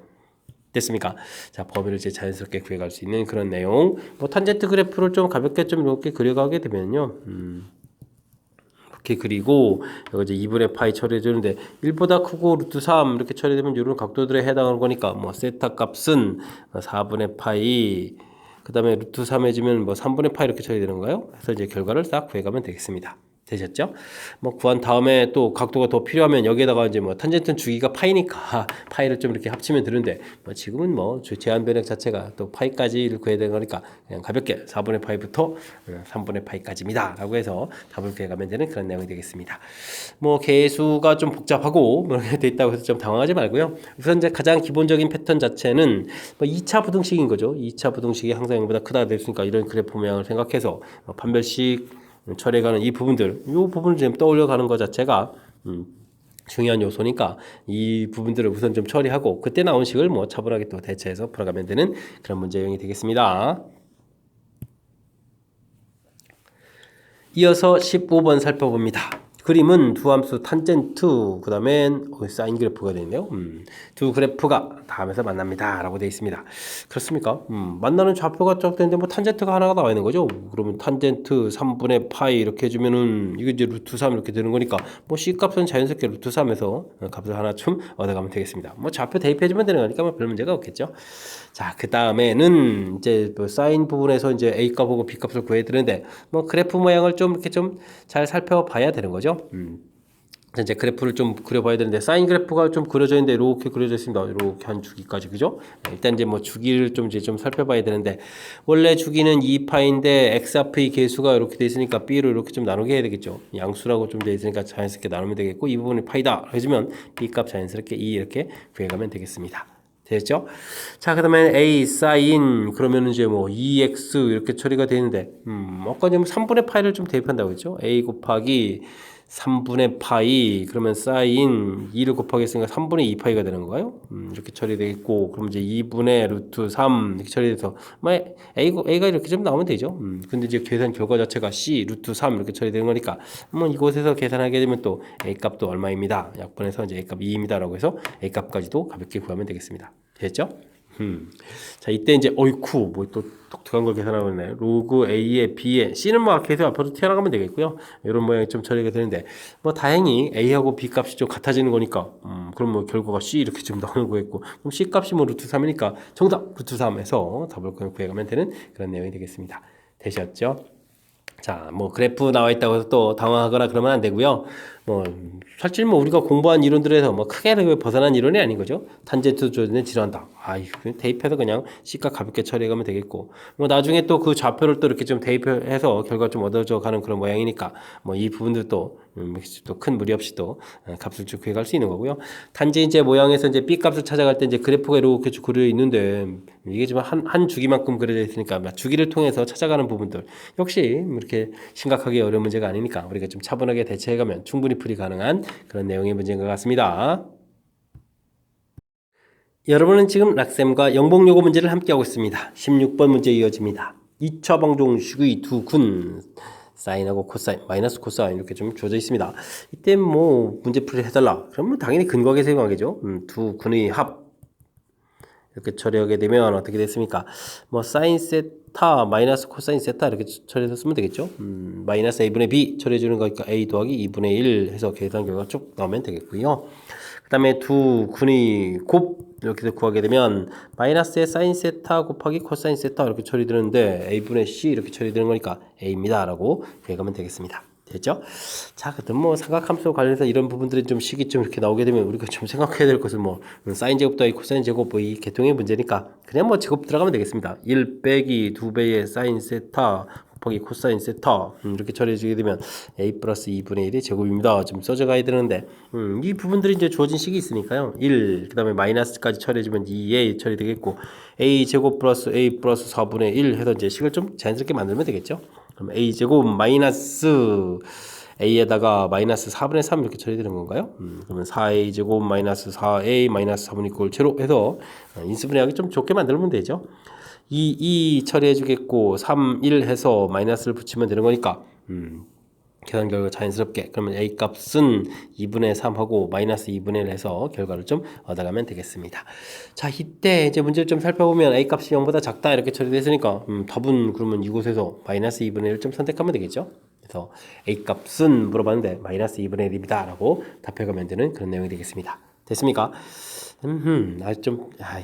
됐습니까? 자, 범위를 이제 자연스럽게 구해갈 수 있는 그런 내용. 뭐 탄젠트 그래프를 좀 가볍게 좀 이렇게 그려가게 되면요. 이렇게 그리고 여기 이제 2분의 파이 처리해 주는데 1보다 크고 루트 3 이렇게 처리되면 이런 각도들에 해당하는 거니까 뭐 세타 값은 4분의 파이 그다음에 루트 3 해주면 뭐 3분의 파이 이렇게 처리되는 거예요. 그래서 이제 결과를 딱 구해가면 되겠습니다. 되셨죠? 뭐 구한 다음에 또 각도가 더 필요하면 여기에다가 이제 뭐 탄젠트 주기가 파이니까 파이를 좀 이렇게 합치면 되는데 뭐 지금은 뭐 제한 변형 자체가 또 파이까지를 구해야 되는 거니까 그냥 가볍게 4분의 파이부터 3분의 파이까지입니다 라고 해서 답을 구해가면 되는 그런 내용이 되겠습니다. 뭐 개수가 좀 복잡하고 뭐 이렇게 돼 있다고 해서 좀 당황하지 말고요. 우선 이제 가장 기본적인 패턴 자체는 뭐 2차 부등식인 거죠. 2차 부등식이 항상 0보다 크다 됐으니까 이런 그래프 모양을 생각해서 판별식 처리가는 이 부분들, 이 부분을 좀 떠올려가는 것 자체가 중요한 요소니까 이 부분들을 우선 좀 처리하고 그때 나온 식을 뭐 차분하게 또 대체해서 풀어가면 되는 그런 문제 유형이 되겠습니다. 이어서 15번 살펴봅니다. 그림은 두 함수 탄젠트 그 다음엔 사인 그래프가 되어 있네요. 두 그래프가 다음에서 만납니다 라고 되어 있습니다. 그렇습니까? 만나는 좌표가 쫙 되는데 뭐 탄젠트가 하나가 나와 있는 거죠. 그러면 탄젠트 3분의 파이 이렇게 해주면은 이게 이제 루트 3 이렇게 되는 거니까 뭐 C 값은 자연스럽게 루트 3에서 값을 하나 좀 얻어가면 되겠습니다. 뭐 좌표 대입해주면 되는 거니까 뭐 별 문제가 없겠죠. 자, 그 다음에는 이제 뭐 사인 부분에서 이제 A 값하고 B 값을 구해야 되는데 뭐 그래프 모양을 좀 이렇게 좀 잘 살펴봐야 되는 거죠. 이제 그래프를 좀 그려봐야 되는데 사인 그래프가 좀 그려져 있는데 이렇게 그려져 있습니다. 이렇게 한 주기까지 그죠? 일단 이제 뭐 주기를 좀 이제 좀 살펴봐야 되는데 원래 주기는 2파인데 x 앞의 개수가 이렇게 돼 있으니까 b로 이렇게 좀 나누게 해야 되겠죠. 양수라고 좀 돼 있으니까 자연스럽게 나누면 되겠고 이 부분이 파이다 해주면 b 값 자연스럽게 2 이렇게 구해가면 되겠습니다. 됐죠? 자, 그다음에 a 사인 그러면 이제 뭐 2x 이렇게 처리가 되는데 아까 이제 3분의 파이를 좀 대입한다고 했죠? a 곱하기 3분의 파이 그러면 사인 2를 곱하겠으니까 3분의 2 파이가 되는 거예요. 이렇게 처리되겠고 그럼 이제 2분의 루트 3 이렇게 처리돼서 뭐 a가 이렇게 좀 나오면 되죠. 근데 이제 계산 결과 자체가 c 루트 3 이렇게 처리되는 거니까 뭐 이곳에서 계산하게 되면 또 a 값도 얼마입니다. 약분해서 이제 a 값 2입니다라고 해서 a 값까지도 가볍게 구하면 되겠습니다. 됐죠? 자, 이때 이제 어이쿠 뭐 또 독특한 걸 계산하고 있네. 로그 A에 B에 C는 뭐 계속 앞으로 튀어나가면 되겠고요. 이런 모양이 좀 처리가 되는데 뭐 다행히 A하고 B 값이 좀 같아지는 거니까 그럼 뭐 결과가 C 이렇게 좀 나오는 거겠고 그럼 C 값이 뭐 루트 3이니까 정답 루트 3에서 답을 구해가면 되는 그런 내용이 되겠습니다. 되셨죠? 자, 뭐 그래프 나와 있다고 해서 또 당황하거나 그러면 안 되고요. 뭐 사실 뭐 우리가 공부한 이론들에서 뭐 크게 벗어난 이론이 아닌 거죠. 탄젠트 조준에 지난다. 대입해서 그냥 C값 가볍게 처리해가면 되겠고 뭐 나중에 또 그 좌표를 또 이렇게 좀 대입해서 결과 좀 얻어져 가는 그런 모양이니까 뭐 이 부분들도 또 큰 무리 없이 또 값을 쭉 구해갈 수 있는 거고요. 단지 이제 모양에서 이제 B 값을 찾아갈 때 이제 그래프가 이렇게 쭉 그려 있는데 이게 지금 한 주기만큼 그려져 있으니까 주기를 통해서 찾아가는 부분들 역시 이렇게 심각하게 어려운 문제가 아니니까 우리가 좀 차분하게 대처해가면 충분히 풀이 가능한 그런 내용의 문제인 것 같습니다. 여러분은 지금 락쌤과 영복요거 문제를 함께하고 있습니다. 16번 문제 이어집니다. 2차 방정식의 두 근 사인하고 코사인, 마이너스 코사인 이렇게 좀 주어져 있습니다. 이때 뭐 문제풀이 해달라. 그러면 당연히 근거하게 사용하겠죠. 두 근의 합 이렇게 처리하게 되면 어떻게 됐습니까? 뭐 사인 세타 마이너스 코사인 세타 이렇게 처리해서 쓰면 되겠죠. 마이너스 a분의 b 처리해 주는 거니까 a 더하기 2분의 1 해서 계산 결과 쭉 나오면 되겠고요. 그 다음에 두 근의 곱 이렇게 구하게 되면 마이너스의 사인 세타 곱하기 코사인 세타 이렇게 처리되는데 a분의 c 이렇게 처리되는 거니까 a입니다 라고 기억하면 되겠습니다. 됐죠? 자, 그다음 뭐 삼각함수 관련해서 이런 부분들이 좀 시기점 이렇게 나오게 되면 우리가 좀 생각해야 될 것은 뭐 사인 제곱 더하기 코사인 제곱 뭐 이 계통의 문제니까 그냥 뭐 제곱 들어가면 되겠습니다. 1 빼기 2배의 사인 세타 곱하기 코사인 세타 이렇게 처리해 주게 되면 a 플러스 2분의 1이 제곱입니다. 좀 써져 가야 되는데 이 부분들이 이제 주어진 식이 있으니까요. 1, 그 다음에 마이너스까지 처리해 주면 2a 처리되겠고 a 제곱 플러스 a 플러스 4분의 1 해서 이제 식을 좀 자연스럽게 만들면 되겠죠. 그럼 a 제곱 마이너스 a에다가 마이너스 4분의 3 이렇게 처리되는 건가요? 그러면 4a 제곱 마이너스 4a 마이너스 4분의 9를 제로 해서 인수분해하기 좀 좋게 만들면 되죠. 2 처리해 주겠고 3, 1 해서 마이너스를 붙이면 되는 거니까 계산 결과 자연스럽게 그러면 a 값은 2분의 3하고 마이너스 2분의 1 해서 결과를 좀 얻어가면 되겠습니다. 자, 이때 이제 문제를 좀 살펴보면 a 값이 0보다 작다 이렇게 처리됐으니까 답은 그러면 이곳에서 마이너스 2분의 1을 좀 선택하면 되겠죠. 그래서 a 값은 물어봤는데 마이너스 2분의 1입니다 라고 답해가면 되는 그런 내용이 되겠습니다. 됐습니까?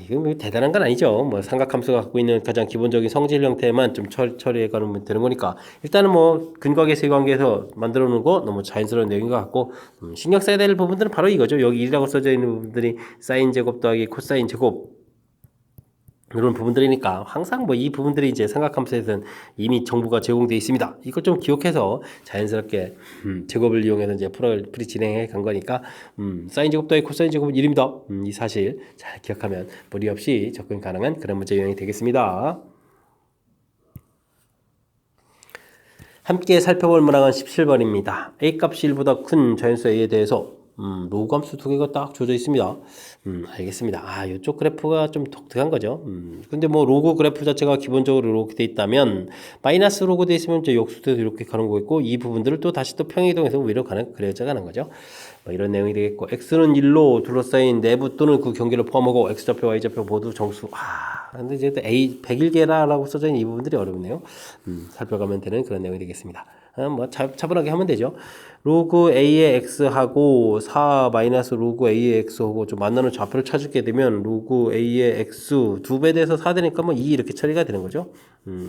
이거 뭐 대단한 건 아니죠. 뭐 삼각함수가 갖고 있는 가장 기본적인 성질 형태만 좀 처리해가면 되는 거니까 일단은 뭐 근거계 세관계에서 만들어 놓은 거 너무 자연스러운 내용인 것 같고 신경 써야 될 부분들은 바로 이거죠. 여기 1이라고 써져 있는 부분들이 사인 제곱 더하기 코사인 제곱 이런 부분들이니까 항상 뭐 이 부분들이 이제 삼각함수에서는 이미 정보가 제공되어 있습니다. 이걸 좀 기억해서 자연스럽게 제곱을 이용해서 이제 풀이 진행해 간 거니까 사인 제곱 더하기 코사인 제곱은 1입니다. 이 사실 잘 기억하면 무리 없이 접근 가능한 그런 문제 유형이 되겠습니다. 함께 살펴볼 문항은 17번입니다. a 값이 1보다 큰 자연수 a에 대해서 로그 함수 두 개가 딱 주어져 있습니다. 알겠습니다. 이쪽 그래프가 좀 독특한 거죠. 근데 뭐 로그 그래프 자체가 기본적으로 이렇게 돼 있다면 마이너스 로그 돼 있으면 이제 역수돼서 이렇게 가는 거겠고 이 부분들을 또 다시 또 평행이동해서 위로 가는 그려져 가는 거죠. 뭐 이런 내용이 되겠고 x는 1로 둘러싸인 내부 또는 그 경계를 포함하고 x좌표, y좌표 모두 정수. 근데 이제 a 101개라고 써져 있는 이 부분들이 어렵네요. 살펴가면 되는 그런 내용이 되겠습니다. 뭐 차분하게 하면 되죠. 로그 a의 x하고 4 마이너스 로그 a의 x하고 좀 만나는 좌표를 찾게 되면 로그 a의 x 2배 돼서 4 되니까 뭐 2 이렇게 처리가 되는 거죠.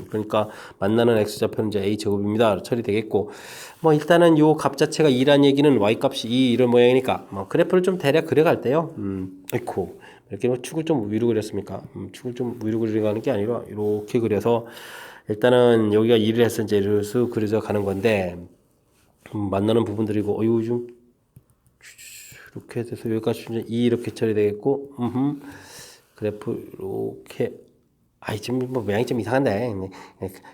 그러니까 만나는 x 좌표는 이제 a 제곱입니다. 처리되겠고 뭐 일단은 요 값 자체가 2란 얘기는 y 값이 2 이런 모양이니까 뭐 그래프를 좀 대략 그려갈 때요. 아이고 이렇게 뭐 축을 좀 위로 그렸습니까? 축을 좀 위로 그리는 게 아니라 이렇게 그려서 일단은 여기가 2를 해서 이제 이렇게 쓱 그려져 가는 건데 만나는 부분들이고 요즘 이렇게 돼서 여기까지 이제 2 이렇게 처리되겠고 그래프 이렇게 지금 뭐 모양이 좀 이상한데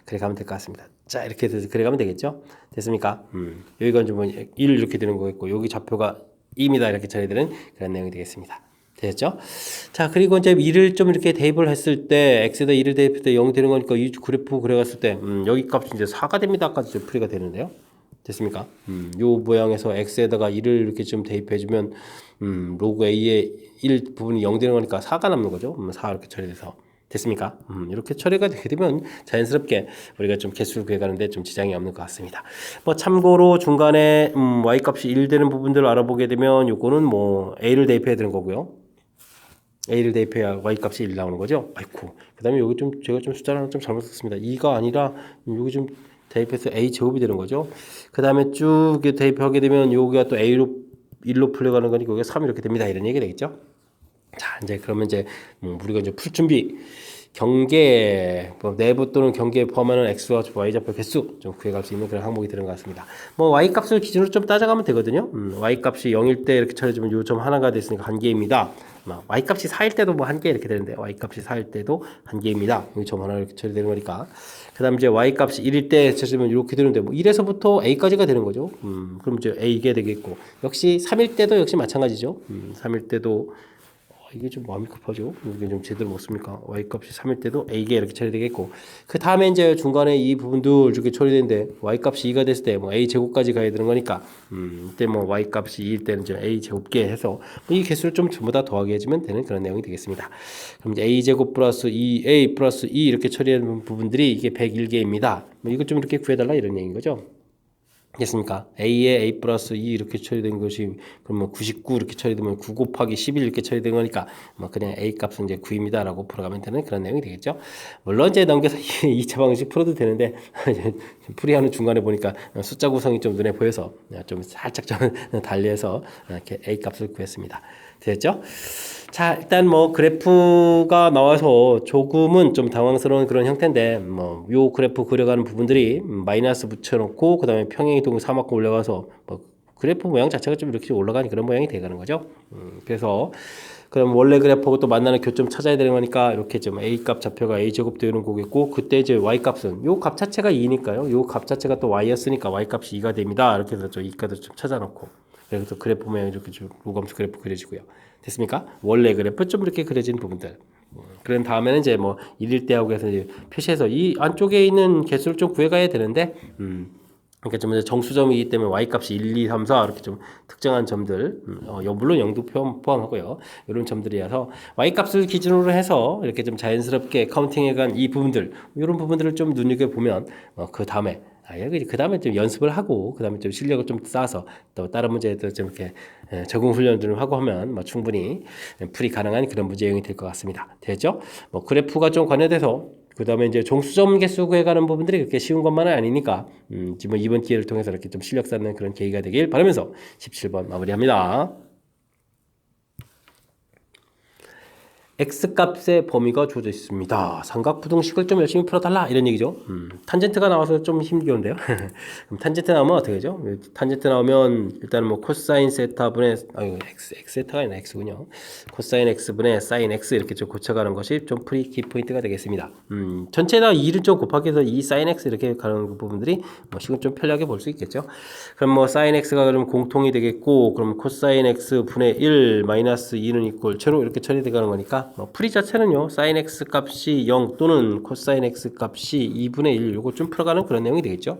그래 가면 될 것 같습니다. 자, 이렇게 돼서 그래 가면 되겠죠? 됐습니까? 여기가 이제 뭐 1 이렇게 되는 거겠고 여기 좌표가 2입니다. 이렇게 처리되는 그런 내용이 되겠습니다. 됐죠? 자, 그리고 이제 2를 좀 이렇게 대입을 했을 때 x에다 2를 대입했을 때 0이 되는 거니까 이 그래프 그려갔을 때 여기 값이 이제 4가 됩니다. 까지 풀이가 되는데요. 됐습니까? 요 모양에서 x에다가 1을 이렇게 좀 대입해주면 로그 a의 1 부분이 0 되는 거니까 4가 남는 거죠. 4 이렇게 처리돼서 됐습니까? 이렇게 처리가 되게 되면 자연스럽게 우리가 좀 개수를 구해가는데 좀 지장이 없는 것 같습니다. 뭐 참고로 중간에 y 값이 1 되는 부분들을 알아보게 되면 요거는 뭐 a를 대입해야 되는 거고요. a를 대입해야 y 값이 1 나오는 거죠. 아이고. 그다음에 여기 좀 제가 좀 숫자를 좀 잘못 썼습니다. 2가 아니라 여기 좀 대입해서 a 제곱이 되는 거죠. 그 다음에 쭉 대입하게 되면 여기가 또 a로 1로 풀려가는 거니까 여기가 3 이렇게 됩니다. 이런 얘기 되겠죠. 자, 이제 그러면 이제 우리가 이제 풀 준비 경계 내부 또는 경계에 포함하는 x와 y 좌표 개수 좀 구해갈 수 있는 그런 항목이 되는 것 같습니다. 뭐 y 값을 기준으로 좀 따져가면 되거든요. y 값이 0일 때 이렇게 처리해주면 요 점 하나가 됐으니까 한 개입니다. y 값이 4일 때도 뭐 한 개 이렇게 되는데 y 값이 4일 때도 한 개입니다. 여기 점 하나 이렇게 처리되는 거니까. 그다음 이제 y 값이 1일 때 처리되면 이렇게 되는데 뭐 1에서부터 a까지가 되는 거죠. 그럼 이제 a 이게 되겠고 역시 3일 때도 역시 마찬가지죠. 3일 때도 이게 좀 마음이 급하죠. 이게 좀 제대로 못 씁니까? y값이 3일 때도 a가 이렇게 처리되겠고, 그 다음에 이제 중간에 이 부분도 이렇게 처리되는데 y값이 2가 됐을 때 뭐 a 제곱까지 가야 되는 거니까, 이때 뭐 y값이 2일 때는 좀 a 제곱계 해서 이 개수를 좀 전부 다 더하게 해주면 되는 그런 내용이 되겠습니다. 그럼 이제 a 제곱 플러스 2a 플러스 2 이렇게 처리하는 부분들이 이게 101개입니다. 뭐 이것 좀 이렇게 구해달라 이런 얘기인 거죠. 됐습니까? A에 A 플러스 2 이렇게 처리된 것이 그러면 99 이렇게 처리되면 9 곱하기 11 이렇게 처리된 거니까 뭐 그냥 A 값은 이제 9입니다라고 풀어가면 되는 그런 내용이 되겠죠. 물론 이제 넘겨서 2차 방식 풀어도 되는데 풀이하는 중간에 보니까 숫자 구성이 좀 눈에 보여서 좀 살짝 좀 달리해서 이렇게 A 값을 구했습니다. 됐죠? 자, 일단 뭐 그래프가 나와서 조금은 좀 당황스러운 그런 형태인데 뭐 요 그래프 그려가는 부분들이 마이너스 붙여놓고 그 다음에 평행이동 3만큼 올라가서 뭐 그래프 모양 자체가 좀 이렇게 올라가는 그런 모양이 되가는 거죠. 그래서 그럼 원래 그래프하고 또 만나는 교점 찾아야 되는 거니까 이렇게 좀 A 값 좌표가 A 제곱 되는 거겠고 그때 이제 Y 값은 요 값 자체가 2니까요. 요 값 자체가 또 Y였으니까 Y 값이 2가 됩니다. 이렇게 해서 저 이 값을 좀 찾아놓고 그래서 또 그래프 모양 이렇게 좀 로감수 그래프 그려지고요. 됐습니까? 원래 그래프 좀 이렇게 그려진 부분들. 그런 다음에는 이제 뭐 1일 때하고 해서 이제 표시해서 이 안쪽에 있는 개수를 좀 구해가야 되는데, 그러니까 좀 정수점이기 때문에 y 값이 1, 2, 3, 4 이렇게 좀 특정한 점들, 물론 0도 포함하고요. 이런 점들이어서 y 값을 기준으로 해서 이렇게 좀 자연스럽게 카운팅해간 이 부분들, 이런 부분들을 좀 눈여겨 보면 그 다음에 그 다음에 좀 연습을 하고 그 다음에 좀 실력을 좀 쌓아서 또 다른 문제에도 좀 이렇게 적응 훈련들을 하고 하면 뭐 충분히 풀이 가능한 그런 문제 유형이 될 것 같습니다. 됐죠? 뭐 그래프가 좀 관여돼서 그 다음에 이제 종수점 개수 구해가는 부분들이 그렇게 쉬운 것만은 아니니까 지금 이번 기회를 통해서 이렇게 좀 실력 쌓는 그런 계기가 되길 바라면서 17번 마무리합니다. x값의 범위가 주어져 있습니다. 삼각부등식을 좀 열심히 풀어달라 이런 얘기죠. 탄젠트가 나와서 좀 힘겨운데요. 그럼 탄젠트 나오면 어떻게 하죠? 탄젠트 나오면 일단은 뭐 코사인 세타분의 x세타가 아니라 x군요. 코사인 x분의 사인 x 이렇게 좀 고쳐가는 것이 좀 프리 키포인트가 되겠습니다. 전체에다가 2를 좀 곱하기 해서 2 사인 x 이렇게 가는 부분들이 뭐 식은 좀 편리하게 볼 수 있겠죠. 그럼 뭐 사인 x가 그러면 공통이 되겠고 그럼 코사인 x 분의 1 마이너스 2는 이꼴 제로 이렇게 처리되가는 거니까 뭐 풀이 자체는요 사인 x 값이 0 또는 코사인 x 값이 2분의 1 요거 좀 풀어가는 그런 내용이 되겠죠.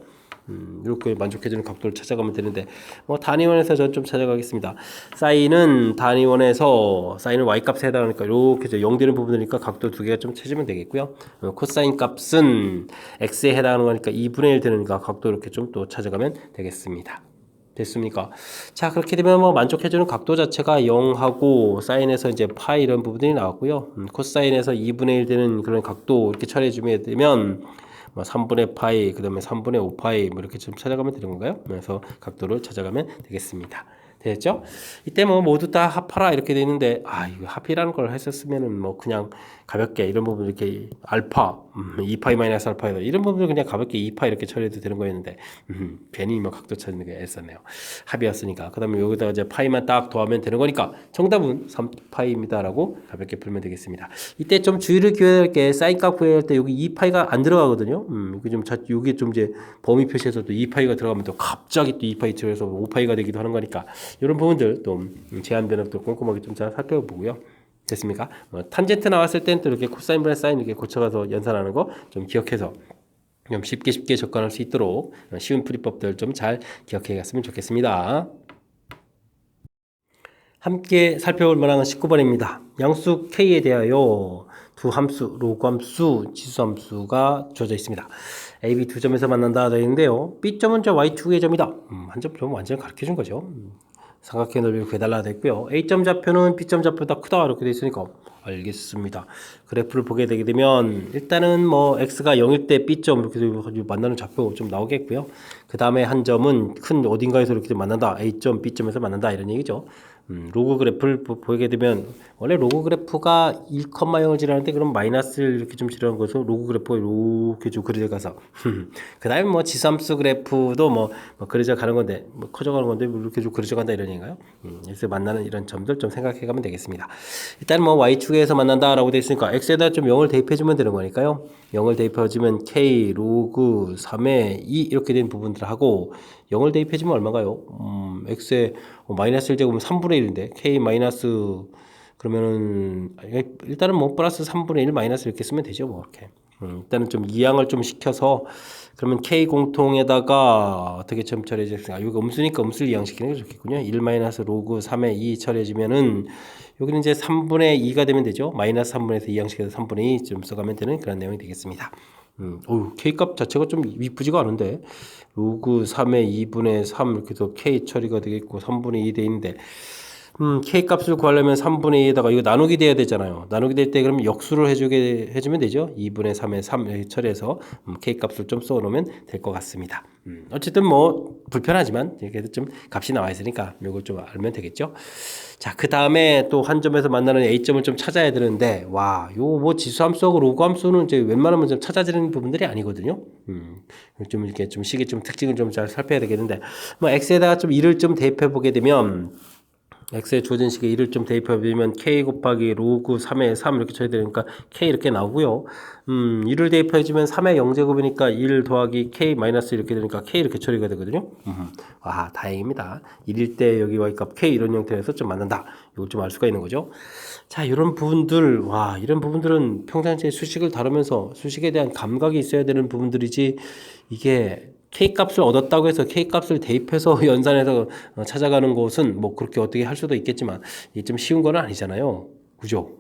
이렇게 만족해주는 각도를 찾아가면 되는데 뭐 단위원에서 전 좀 찾아가겠습니다. 사인은 단위원에서 사인은 y 값에 해당하니까 이렇게 0 되는 부분이니까 각도 두 개가 좀 찾으면 되겠고요. 코사인 값은 x에 해당하는 거니까 2분의 1 되니까 각도 이렇게 좀 또 찾아가면 되겠습니다. 됐습니까? 자, 그렇게 되면 뭐 만족해주는 각도 자체가 0하고 사인에서 이제 파이 이런 부분들이 나왔고요. 코사인에서 2분의 1 되는 그런 각도 이렇게 처리해주면 되면 뭐 3분의 파이, 그 다음에 3분의 5 파이 뭐 이렇게 좀 찾아가면 되는 건가요? 그래서 각도를 찾아가면 되겠습니다. 됐죠? 이때 뭐 모두 다 합하라 이렇게 돼 있는데 이거 합이라는 걸 했었으면은 뭐 그냥 가볍게 이런 부분 이렇게 알파 2파이 마이너스 알파 이런 부분을 그냥 가볍게 2파 이렇게 처리해도 되는 거였는데 괜히 뭐 각도 찾는 게 애썼네요. 합이었으니까 그다음에 여기다가 이제 파이만 딱 더하면 되는 거니까 정답은 3파이입니다라고 가볍게 풀면 되겠습니다. 이때 좀 주의를 기울여야 할 게 사인 값 구해야 할 때 여기 2파이가 안 들어가거든요. 여기 좀 이제 범위 표시에서 또 2파이가 들어가면 또 갑자기 또 2파이 들어서 5파이가 되기도 하는 거니까 이런 부분들 또 제한 변화도 꼼꼼하게 좀 잘 살펴보고요. 됐습니까? 탄젠트 나왔을 때는 또 이렇게 코사인 분의 사인 이렇게 고쳐가서 연산하는 거 좀 기억해서 좀 쉽게 접근할 수 있도록 쉬운 풀이법들 좀 잘 기억해 갔으면 좋겠습니다. 함께 살펴볼 만한 19번입니다. 양수 K에 대하여 두 함수, 로그함수, 지수함수가 주어져 있습니다. A, B 두 점에서 만난다 되어 있는데요. B점은 저 Y2의 점이다. 한 점 좀 완전히 가르쳐 준 거죠. 삼각형의 넓이를 구해달라 됐고요. A점 좌표는 B점 좌표보다 크다 이렇게 되어 있으니까 알겠습니다. 그래프를 보게 되게 되면 일단은 뭐 X가 0일 때 B점 이렇게 만나는 좌표 좀 나오겠고요. 그 다음에 한 점은 큰 어딘가에서 이렇게 만난다. A점, B점에서 만난다 이런 얘기죠. 로그 그래프를 보게 되면 원래 로그 그래프가 1,0을 지나는데 그럼 마이너스를 이렇게 좀 지나는 것으로 로그 그래프가 이렇게 좀 그려져 가서 그 다음에 뭐 지수함수 그래프도 뭐 그려져 가는 건데 뭐 커져 가는 건데 뭐 이렇게 좀 그려져 간다 이런 얘기인가요? 그래서 만나는 이런 점들 좀 생각해 가면 되겠습니다. 일단 뭐 y축에서 만난다라고 되어 있으니까 x에다 좀 0을 대입해 주면 되는 거니까요. 0을 대입해 주면 k 로그 3의 2 이렇게 된 부분들을 하고 0을 대입해 주면 얼마인가요? x에 마이너스 1제곱은 3분의 1인데 k 마이너스 그러면은 일단은 뭐 플러스 3분의 1 마이너스 이렇게 쓰면 되죠. 뭐 이렇게. 일단은 좀 이항을 좀 시켜서 그러면 K 공통에다가 어떻게 좀 처리해질까? 여기 음수니까 음수를 이항시키는 게 좋겠군요. 1 마이너스 로그 3의 2 처리해지면은 여기는 이제 3분의 2가 되면 되죠. 마이너스 3분의 2 이항시켜서 3분의 2 좀 써가면 되는 그런 내용이 되겠습니다. K값 자체가 좀 이쁘지가 않은데 로그 3의 2분의 3 이렇게 해서 K 처리가 되겠고 3분의 2 돼 있는데 K값을 구하려면 3분의 2에다가 이거 나누기 돼야 되잖아요. 나누기 될 때 그럼 역수를 해주면 되죠. 2분의 3에 3 처리해서 K값을 좀 써놓으면 될 것 같습니다. 어쨌든 뭐 불편하지만 이렇게 좀 값이 나와 있으니까 이걸 좀 알면 되겠죠. 자, 그 다음에 또 한 점에서 만나는 A점을 좀 찾아야 되는데 와, 요 뭐 지수함수하고 로그함수는 이제 웬만하면 좀 찾아지는 부분들이 아니거든요. 좀 이렇게 좀 식의 좀 특징을 좀 잘 살펴야 되겠는데 뭐 X에다가 좀 1을 좀 대입해 보게 되면 x의 주어진 식에 1을 좀 대입해보면 k 곱하기 로그 3의 3 이렇게 쳐야 되니까 k 이렇게 나오고요. 1을 대입해주면 3의 0제곱이니까 1 더하기 k 마이너스 이렇게 되니까 k 이렇게 처리가 되거든요. 와, 다행입니다. 1일 때 여기 y값 k 이런 형태에서 좀 맞는다. 이걸 좀 알 수가 있는 거죠. 자, 이런 부분들, 와, 이런 부분들은 평상시에 수식을 다루면서 수식에 대한 감각이 있어야 되는 부분들이지 이게 K값을 얻었다고 해서 K값을 대입해서 연산해서 찾아가는 것은 뭐 그렇게 어떻게 할 수도 있겠지만 이게 좀 쉬운 건 아니잖아요. 그죠?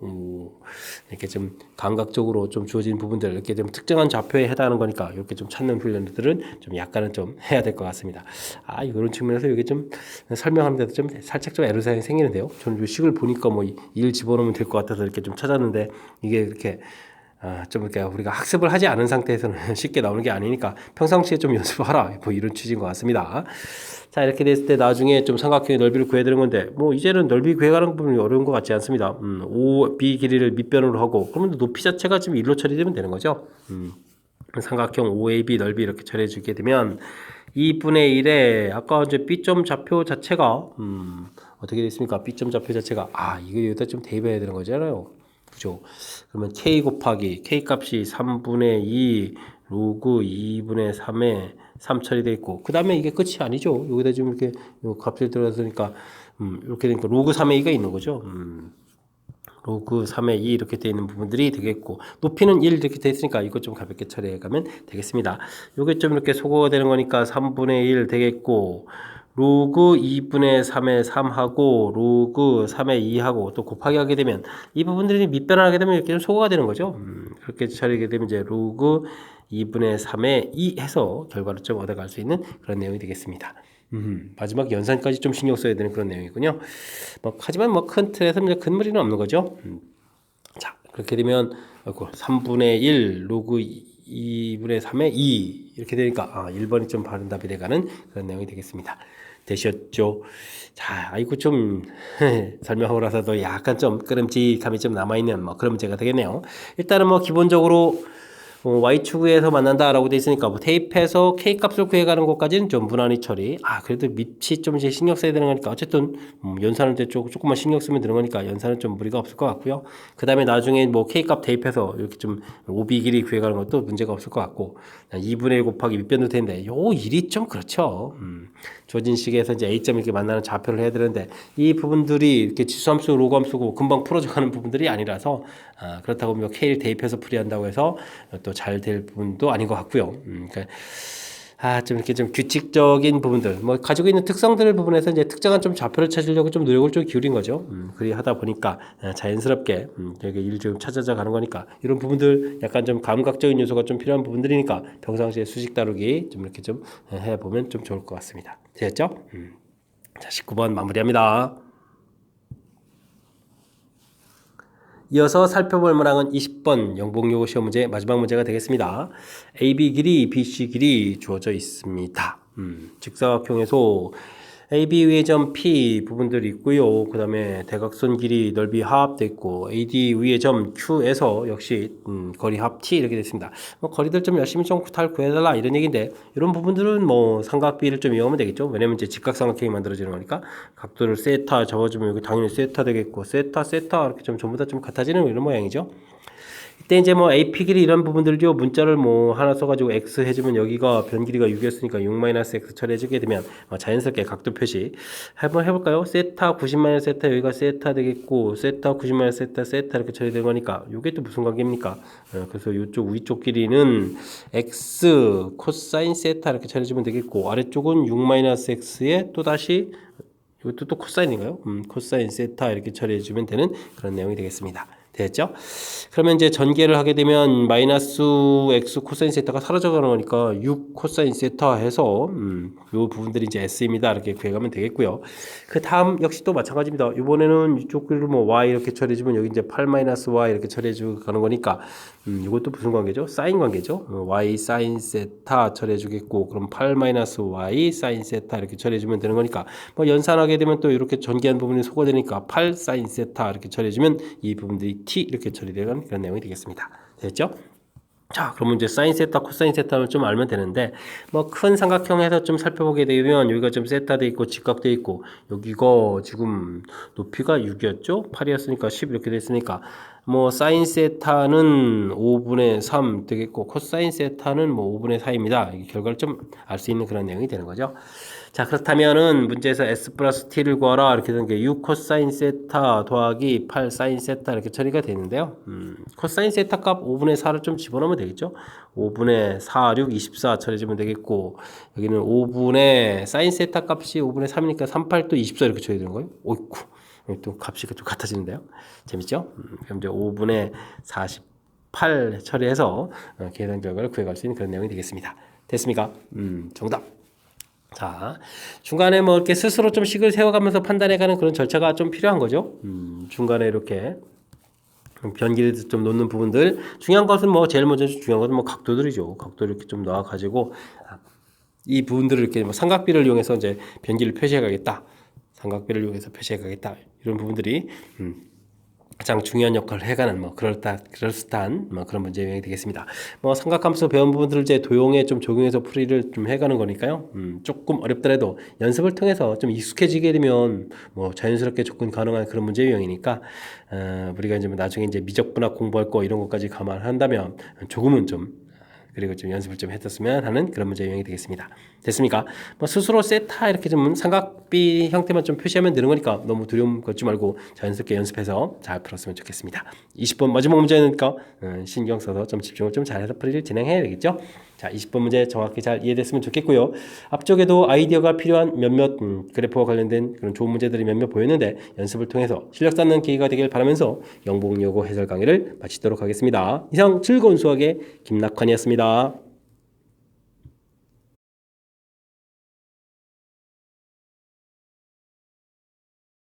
이렇게 좀 감각적으로 좀 주어진 부분들 이렇게 좀 특정한 좌표에 해당하는 거니까 이렇게 좀 찾는 훈련들은 좀 약간은 좀 해야 될 것 같습니다. 이런 측면에서 이게 좀 설명하는데도 좀 살짝 좀 애로사항이 생기는데요. 저는 이 식을 보니까 뭐 일 집어넣으면 될 것 같아서 이렇게 좀 찾았는데 이게 이렇게 좀 이렇게 우리가 학습을 하지 않은 상태에서는 쉽게 나오는 게 아니니까 평상시에 좀 연습하라 뭐 이런 취지인 것 같습니다. 자, 이렇게 됐을 때 나중에 좀 삼각형의 넓이를 구해야 되는 건데 뭐 이제는 넓이 구해가는 부분이 어려운 것 같지 않습니다. OB 길이를 밑변으로 하고 그러면 높이 자체가 지금 1로 처리되면 되는 거죠. 삼각형 OAB 넓이 이렇게 처리해 주게 되면 2분의 1에 아까 이제 B점 좌표 자체가 어떻게 됐습니까? B점 좌표 자체가 이거 여기다 좀 대입해야 되는 거잖아요. 그죠? 그러면 K 곱하기 K 값이 3분의 2 로그 2분의 3에 3 처리되어 있고 그 다음에 이게 끝이 아니죠. 여기다 지금 이렇게 값을 들어서니까 이렇게 되니까 로그 3의 2가 있는 거죠. 로그 3의 2 이렇게 되어 있는 부분들이 되겠고 높이는 1 이렇게 되어 있으니까 이거 좀 가볍게 처리해 가면 되겠습니다. 요게 좀 이렇게 소거가 되는 거니까 3분의 1 되겠고 로그 2분의 3의 3하고 로그 3의 2하고 또 곱하기 하게 되면 이 부분들이 밑변하게 되면 이렇게 좀 소거가 되는 거죠. 그렇게 처리하게 되면 이제 로그 2분의 3의 2 해서 결과를 좀 얻어갈 수 있는 그런 내용이 되겠습니다. 마지막 연산까지 좀 신경 써야 되는 그런 내용이군요. 하지만 큰 틀에서 큰 무리는 없는 거죠. 자, 그렇게 되면 3분의 1 로그 2분의 3의 2 이렇게 되니까 1번이 좀 바른 답이 돼가는 그런 내용이 되겠습니다. 되셨죠? 자, 좀 설명하고 나서도 약간 좀 끄름직함이 좀 남아있는 그런 문제가 되겠네요. 일단은 기본적으로 Y축에서 만난다라고 돼 있으니까 대입해서 K값을 구해가는 것까지는 좀 무난히 처리. 그래도 밑이 좀 이제 신경 써야 되는 거니까 어쨌든 연산을 조금만 신경 쓰면 되는 거니까 연산은 좀 무리가 없을 것 같고요. 그 다음에 나중에 K값 대입해서 이렇게 좀 OB 길이 구해가는 것도 문제가 없을 것 같고 2분의 1 곱하기 밑변도 되는데 요 1이 좀 그렇죠. 주어진 식에서 이제 A점 이렇게 만나는 좌표를 해야 되는데 이 부분들이 이렇게 지수함수, 로그함수고 금방 풀어져가는 부분들이 아니라서 그렇다고 K를 대입해서 풀이한다고 해서 또 잘 될 부분도 아닌 것 같고요. 그러니까 좀 이렇게 좀 규칙적인 부분들, 가지고 있는 특성들 부분에서 이제 특정한 좀 좌표를 찾으려고 좀 노력을 좀 기울인 거죠. 그리 하다 보니까 자연스럽게 여기 일 좀 찾아져 가는 거니까 이런 부분들 약간 좀 감각적인 요소가 좀 필요한 부분들이니까 평상시에 수식 다루기 좀 이렇게 좀 해보면 좀 좋을 것 같습니다. 되셨죠? 자, 19번 마무리합니다. 이어서 살펴볼 문항은 20번 영복요거 시험 문제 마지막 문제가 되겠습니다. AB 길이, BC 길이 주어져 있습니다. 직사각형에서 AB 위의 점 P 부분들이 있고요. 그 다음에 대각선 길이 넓이 합 돼 있고 AD 위의 점 Q에서 역시 거리 합 T 이렇게 됐습니다. 거리들 좀 열심히 좀 잘 구해달라 이런 얘기인데 이런 부분들은 삼각비를 좀 이용하면 되겠죠. 왜냐면 이제 직각삼각형이 만들어지는 거니까 각도를 세타 잡아주면 여기 당연히 세타 되겠고 세타 이렇게 좀 전부 다 좀 같아지는 이런 모양이죠. 이때 이제 뭐 AP 길이 이런 부분들요 문자를 뭐 하나 써가지고 x 해주면 여기가 변 길이가 6이었으니까 6-x 처리해주게 되면 자연스럽게 각도 표시 한번 해볼까요? 세타 90-세타 여기가 세타 되겠고 세타 90-세타 세타 이렇게 처리된 거니까 이게 또 무슨 관계입니까? 그래서 이쪽 위쪽 길이는 x 코사인 세타 이렇게 처리해주면 되겠고 아래쪽은 6-x에 또 다시 이것도 또 코사인인가요? 코사인 세타 이렇게 처리해주면 되는 그런 내용이 되겠습니다. 됐죠? 그러면 이제 전개를 하게 되면 마이너스 x 코사인 세타가 사라져가는 거니까 6 코사인 세타 해서 요 부분들이 이제 s입니다. 이렇게 구해가면 되겠고요. 그 다음 역시 또 마찬가지입니다. 이번에는 이쪽 길을 뭐 y 이렇게 처리해주면 여기 이제 8 마이너스 y 이렇게 처리해주고 가는 거니까 이것도 무슨 관계죠? 사인 관계죠. y 사인 세타 처리해주겠고 그럼 8 마이너스 y 사인 세타 이렇게 처리해주면 되는 거니까 뭐 연산하게 되면 또 이렇게 전개한 부분이 소거되니까 8 사인 세타 이렇게 처리해주면 이 부분들이 t 이렇게 처리되는 그런 내용이 되겠습니다. 됐죠? 자, 그러면 이제 사인 세타, 코사인 세타를 좀 알면 되는데, 뭐 큰 삼각형에서 좀 살펴보게 되면 여기가 좀 세타돼 있고 직각돼 있고 여기가 지금 높이가 6이었죠? 8이었으니까 10 이렇게 됐으니까 뭐 사인 세타는 5분의 3 되겠고 코사인 세타는 뭐 5분의 4입니다. 이 결과를 좀 알 수 있는 그런 내용이 되는 거죠. 자, 그렇다면은 문제에서 s 플러스 t를 구하라 이렇게 된 게 6 코사인 세타 더하기 8 사인 세타 이렇게 처리가 되는데요. 코사인 세타 값 5분의 4를 좀 집어넣으면 되겠죠. 5분의 4, 6, 24 처리해주면 되겠고 여기는 5분의 사인 세타 값이 5분의 3이니까 3, 8 또 24 이렇게 처리되는 거예요. 오이쿠. 또 값이 좀 같아지는데요. 재밌죠? 그럼 이제 5분의 48 처리해서 계산 결과를 구해갈 수 있는 그런 내용이 되겠습니다. 됐습니까? 정답. 자, 중간에 뭐 이렇게 스스로 좀 식을 세워가면서 판단해가는 그런 절차가 좀 필요한 거죠. 중간에 이렇게 변기를 좀 놓는 부분들. 중요한 것은 뭐 제일 먼저 중요한 것은 뭐 각도들이죠. 각도 이렇게 좀 넣어가지고 이 부분들을 이렇게 뭐 삼각비를 이용해서 이제 변기를 표시해가겠다. 삼각비를 이용해서 표시해가겠다. 이런 부분들이 가장 중요한 역할을 해가는 뭐 그럴듯한 뭐 그런 문제 유형이 되겠습니다. 뭐 삼각함수 배운 부분들을 이제 도형에 좀 적용해서 풀이를 좀 해가는 거니까요. 조금 어렵더라도 연습을 통해서 좀 익숙해지게 되면 뭐 자연스럽게 접근 가능한 그런 문제 유형이니까 우리가 이제 뭐 나중에 이제 미적분학 공부할 거 이런 것까지 감안한다면 조금은 좀 그리고 좀 연습을 좀 했었으면 하는 그런 문제 유형이 되겠습니다. 됐습니까? 뭐 스스로 세타 이렇게 좀 삼각비 형태만 좀 표시하면 되는 거니까 너무 두려움 갖지 말고 자연스럽게 연습해서 잘 풀었으면 좋겠습니다. 20번 마지막 문제니까 신경 써서 좀 집중을 좀 잘해서 풀이를 진행해야 되겠죠? 자, 20번 문제 정확히 잘 이해됐으면 좋겠고요. 앞쪽에도 아이디어가 필요한 몇몇 그래프와 관련된 그런 좋은 문제들이 몇몇 보였는데 연습을 통해서 실력 쌓는 기회가 되길 바라면서 영봉여고 해설 강의를 마치도록 하겠습니다. 이상 즐거운 수학의 김낙환이었습니다.